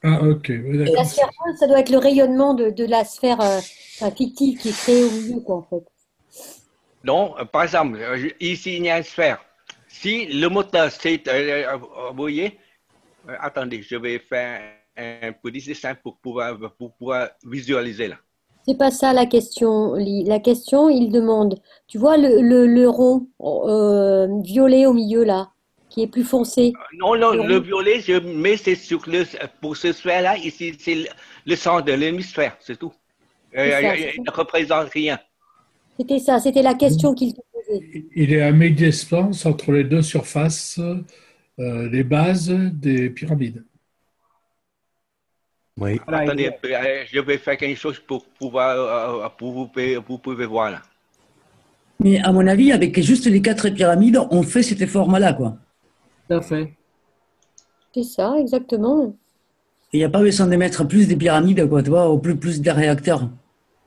Ah, ok. Oui, Et la d'accord. sphère 1, ça doit être le rayonnement de la sphère fictive qui est créée au milieu, quoi, en fait. Donc, par exemple, ici, il y a une sphère. Si le moteur, c'est, vous voyez, attendez, je vais faire un petit dessin pour pouvoir visualiser là. C'est pas ça la question, Lee. La question, il demande, tu vois le rond violet au milieu là, qui est plus foncé. Non, non, Le le rond. violet, je mets c'est sur pour ce sphère-là, ici, c'est le centre de l'hémisphère, c'est tout. C'est ça, Il ne représente rien. c'était ça, c'était la question qu'il te posait. Il est à mi-distance entre les deux surfaces, les bases des pyramides. Oui. Voilà, Attendez, je vais faire quelque chose pour pouvoir, vous pouvez voir là. Mais à mon avis, avec juste les 4 pyramides, on fait cet format-là, quoi. tout à fait. C'est ça, exactement. Il n'y a pas besoin de mettre plus de pyramides, quoi, tu vois, ou plus de réacteurs.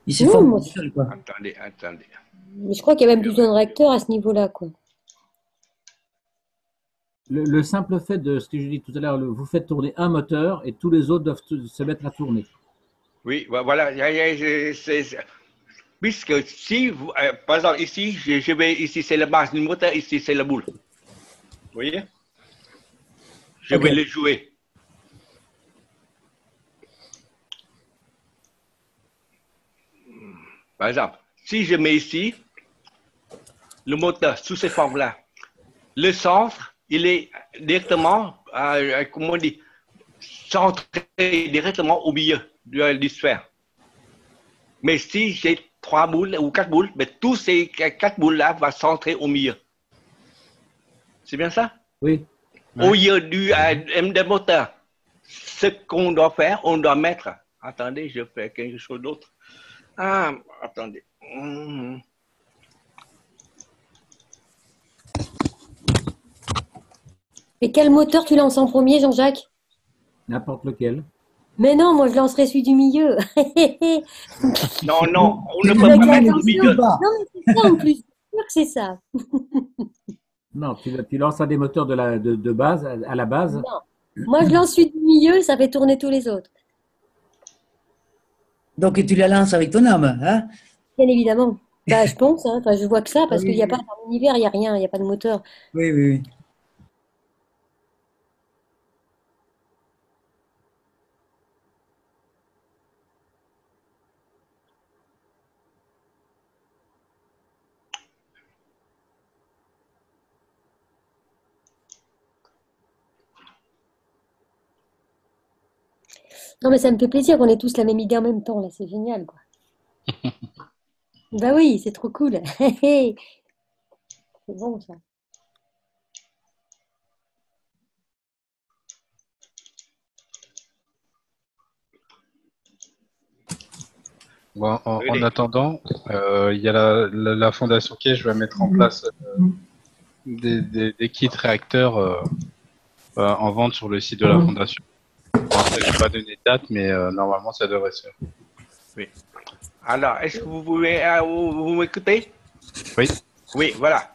Il se Non, forme moi, tout seul, quoi. Attendez. mais je crois qu'il y a même plus besoin de réacteurs à ce niveau-là, quoi. Le simple fait de ce que je dis tout à l'heure, vous faites tourner un moteur et tous les autres doivent se mettre à tourner. Oui, voilà. Puisque si, vous, par exemple, ici, je vais, ici c'est la base du moteur, ici c'est la boule. Vous voyez? Je vais le jouer. Par exemple, si je mets ici le moteur sous cette forme-là, le centre, il est directement, comment on dit, centré directement au milieu du sphère. Mais si j'ai 3 boules ou 4 boules, mais tous ces 4 boules-là vont centrer au milieu. C'est bien ça? Oui. Au milieu des moteurs. Ce qu'on doit faire, on doit mettre. Attendez, je fais quelque chose d'autre. Ah, attendez. Et quel moteur tu lances en premier, Jean-Jacques? N'importe lequel. Mais non, moi je lancerai celui du milieu. Non, on ne Avec peut pas mettre au l'attention. milieu. Non, mais c'est ça en plus. C'est sûr que c'est ça. Non, tu lances un des moteurs de base, à la base. Non. Moi je lance celui du milieu, ça fait tourner tous les autres. Donc tu la lances avec ton âme, hein? Bien évidemment. Bah, je pense, hein. Enfin, je vois que ça, parce Oui, qu'il n'y a oui. pas dans l'univers, il n'y a rien, il n'y a pas de moteur. Oui, oui, oui. Non, mais ça me fait plaisir qu'on ait tous la même idée en même temps, là, c'est génial, quoi. Bah oui, c'est trop cool. C'est bon, ça. Bon, en attendant, il y a la fondation Cage va mettre en place des kits réacteurs en vente sur le site de la fondation. Bon, après, je ne vais pas donner de date, mais normalement, ça devrait se faire. Oui. Alors, est-ce que vous pouvez vous m'écoutez? Oui. Oui, voilà.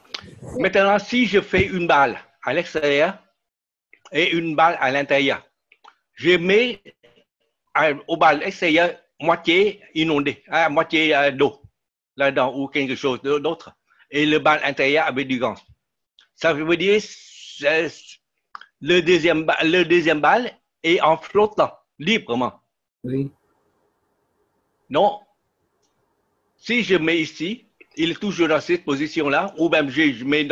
Maintenant, si je fais une balle à l'extérieur et une balle à l'intérieur, je mets aux balles extérieures moitié inondée, moitié d'eau là-dedans ou quelque chose d'autre, et le balle intérieur avec du gaz. Ça veut dire le deuxième balle est en flottant librement. Oui. Non. Si je mets ici, il est toujours dans cette position-là, ou même je mets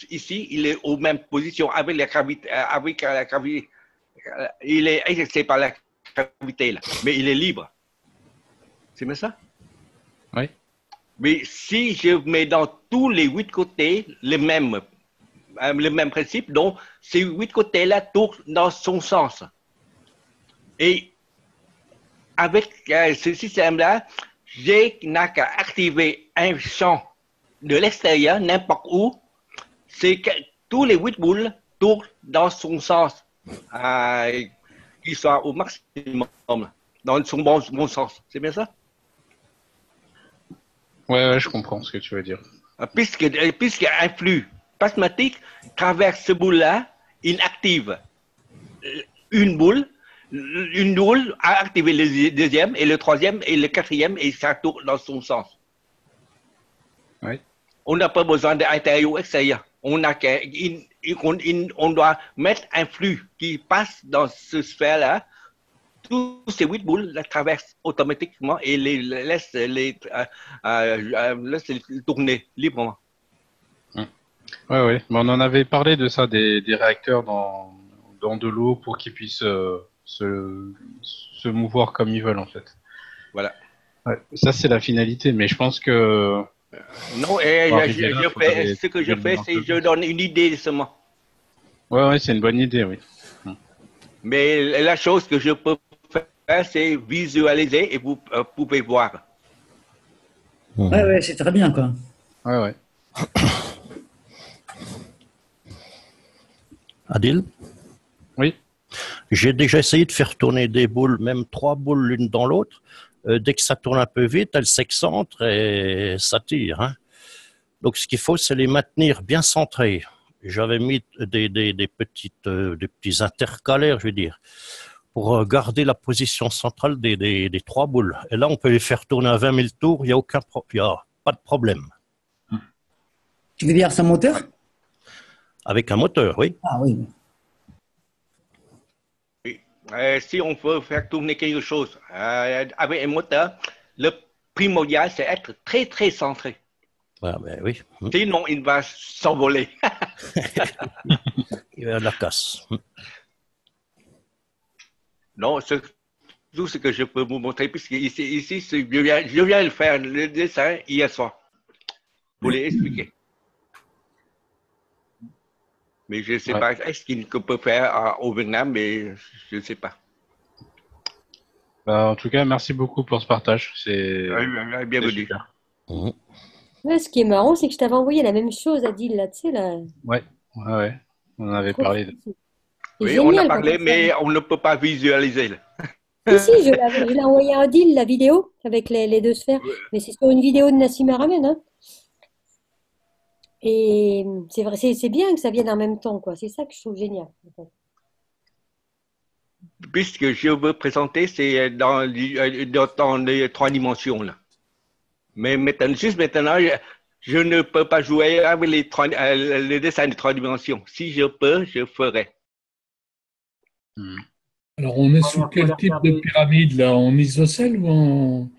ici, il est aux mêmes positions avec la gravité, il est exercé par la gravité là, mais il est libre. C'est bien ça? Oui. Mais si je mets dans tous les 8 côtés le même principe, donc ces 8 côtés-là tournent dans son sens. Et avec ce système-là, j'ai n'a qu'à activer un champ de l'extérieur, n'importe où, c'est que tous les 8 boules tournent dans son sens qui soit au maximum, dans son bon sens. C'est bien ça? Ouais, je comprends ce que tu veux dire. Puisqu'un flux plasmatique traverse ce boule-là, il active une boule a activé le deuxième et le troisième et le quatrième et ça tourne dans son sens. Oui. On n'a pas besoin d'intérieur ou extérieur. On doit mettre un flux qui passe dans ce sphère-là. Tous ces 8 boules la traversent automatiquement et laisse les tourner librement. Ouais. Mais on en avait parlé de ça, des réacteurs dans de l'eau pour qu'ils puissent se mouvoir comme ils veulent en fait. Voilà. Ouais, ça c'est la finalité, mais je pense que non, ce que je fais, c'est je donne une idée seulement. Ouais, c'est une bonne idée, oui. Mais la chose que je peux faire, c'est visualiser et vous pouvez voir. Ouais, c'est très bien, quoi. Ouais. Adil? Oui. J'ai déjà essayé de faire tourner des boules, même 3 boules l'une dans l'autre. Dès que ça tourne un peu vite, elles s'excentrent et ça tire. Hein. Donc, ce qu'il faut, c'est les maintenir bien centrés. J'avais mis des petits intercalaires, je veux dire, pour garder la position centrale des 3 boules. Et là, on peut les faire tourner à 20 000 tours, il n'y a pas de problème. Tu veux dire sans moteur? Avec un moteur, oui. Ah oui. Si on veut faire tourner quelque chose avec un moteur, le primordial, c'est être très, très centré. Ah, ben oui. Sinon, il va s'envoler. Il va y avoir de la casse. Non, tout ce que je peux vous montrer, puisque ici je viens de faire le dessin hier soir pour les expliquer. Mais je ne sais pas, est-ce qu'il peut faire au Vietnam, mais je ne sais pas. En tout cas, merci beaucoup pour ce partage. C'est bienvenue. Ouais, ce qui est marrant, c'est que je t'avais envoyé la même chose, Adil, là, tu sais, là. Ouais. On avait parlé. Oui, génial, on a parlé, mais on ne peut pas visualiser. Si, je l'ai envoyé à Adil, la vidéo, avec les 2 sphères. Mais c'est sur une vidéo de Nassim Haramein, hein. Et c'est vrai, c'est bien que ça vienne en même temps, quoi. C'est ça que je trouve génial. En fait. Puisque je veux présenter, c'est dans les 3 dimensions, là. Mais maintenant, je ne peux pas jouer avec les dessins de 3 dimensions. Si je peux, je ferai. Alors, on est sous quel type de pyramide, là? En isocèle ou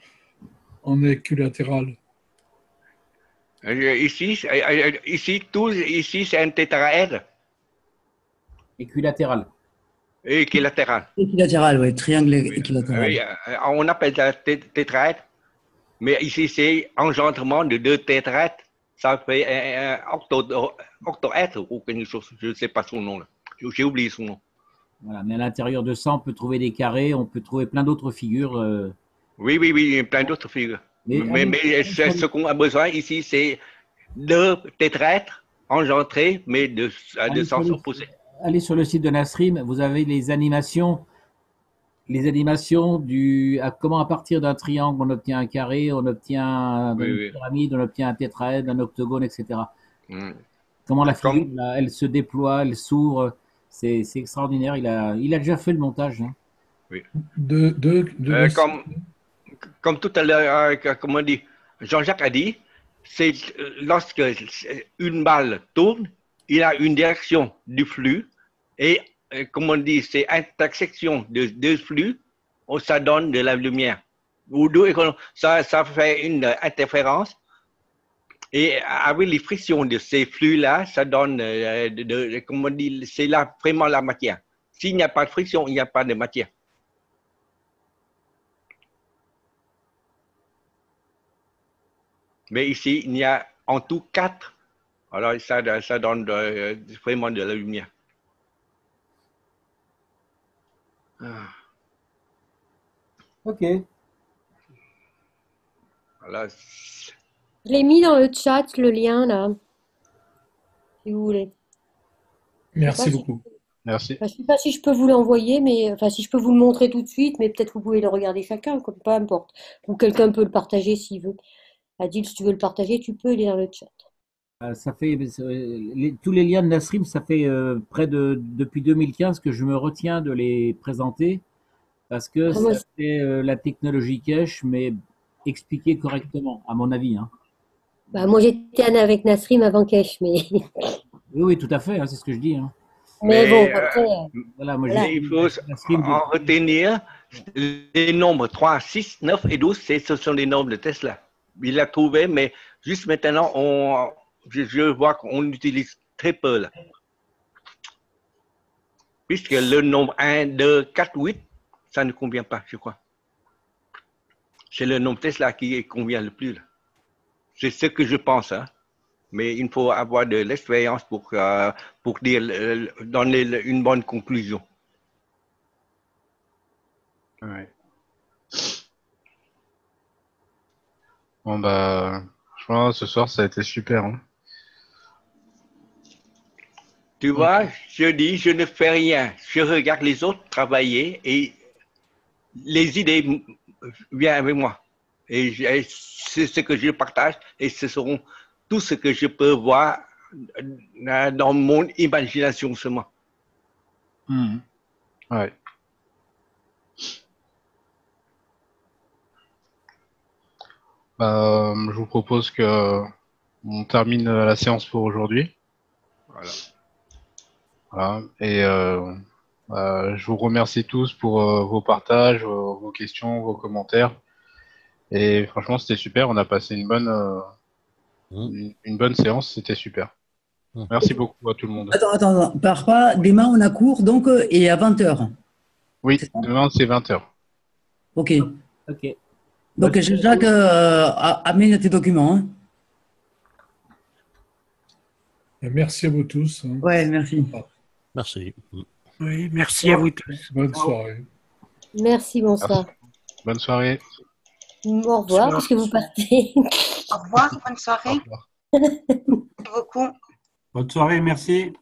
en équilatéral? Ici, c'est un tétraèdre. Équilatéral. Équilatéral. Équilatéral, oui, triangle équilatéral. Oui, on appelle ça tétraèdre. Mais ici, c'est engendrement de 2 tétraèdres. Ça fait un octoèdre ou quelque chose. Je ne sais pas son nom. J'ai oublié son nom. Voilà, mais à l'intérieur de ça, on peut trouver des carrés, on peut trouver plein d'autres figures. Oui, plein d'autres figures. Mais ce qu'on a besoin ici, c'est 2 tétraèdres engendrés, mais de sens opposés. Allez sur le site de Nasrim, vous avez les animations comment à partir d'un triangle on obtient un carré, on obtient une pyramide, on obtient un tétraèdre, un octogone, etc. Comment la figure, là, elle se déploie, elle s'ouvre, c'est extraordinaire. Il a déjà fait le montage. Hein. Oui. Comme tout à l'heure, comme on dit, Jean-Jacques a dit, c'est lorsque une balle tourne, il a une direction du flux et, comme on dit, c'est intersection de 2 flux, ça donne de la lumière. Ça fait une interférence et avec les frictions de ces flux-là, ça donne, comme on dit, c'est là vraiment la matière. S'il n'y a pas de friction, il n'y a pas de matière. Mais ici, il y a en tout 4. Alors, ça donne vraiment de la lumière. Ok. Alors, Je l'ai mis dans le chat, le lien, là. Si vous voulez. Merci beaucoup. Merci. Enfin, je ne sais pas si je peux vous l'envoyer, mais enfin si je peux vous le montrer tout de suite, mais peut-être vous pouvez le regarder chacun, comme peu importe. Ou quelqu'un peut le partager s'il veut. Adil, si tu veux le partager, tu peux, il est dans le chat. Ça fait tous les liens de Nasrim, ça fait depuis 2015 que je me retiens de les présenter parce que Ah, moi, ça fait la technologie cache, mais expliquée correctement, à mon avis. Hein. moi j'étais avec Nasrim avant Kesh, mais Oui, oui, tout à fait, hein, c'est ce que je dis. Hein. mais Mais bon, après, Voilà, moi, voilà. il faut Nasrim, en retenir les nombres 3, 6, 9 et 12, ce sont les nombres de Tesla. Il l'a trouvé, mais juste maintenant, je vois qu'on utilise très peu là. Puisque le nombre 1, 2, 4, 8, ça ne convient pas, je crois. C'est le nombre Tesla qui convient le plus. Là. C'est ce que je pense. Hein. Mais il faut avoir de l'expérience pour dire, donner une bonne conclusion. Ouais. Bon, bah, franchement, ce soir, ça a été super. Hein. Tu vois, je dis, je ne fais rien. Je regarde les autres travailler et les idées viennent avec moi. Et c'est ce que je partage et ce seront tout ce que je peux voir dans mon imagination seulement. Ouais. Je vous propose que on termine la séance pour aujourd'hui. Voilà. Voilà. Et je vous remercie tous pour vos partages, vos questions, vos commentaires. Et franchement, c'était super. On a passé une bonne séance. C'était super. Merci beaucoup à tout le monde. Attends, pars pas. Demain, on a cours, donc, et à 20h. Oui, demain, c'est 20h. OK. Ok. Donc, Jacques, amène tes documents. Hein. Et merci à vous tous. Hein. Ouais, merci. Merci. Oui, merci à vous tous. Bonne soirée. Merci, bonsoir. Merci. Bonne soirée. Au revoir, puisque vous partez. Au revoir, bonne soirée. Au revoir. Merci beaucoup. Bonne soirée, merci.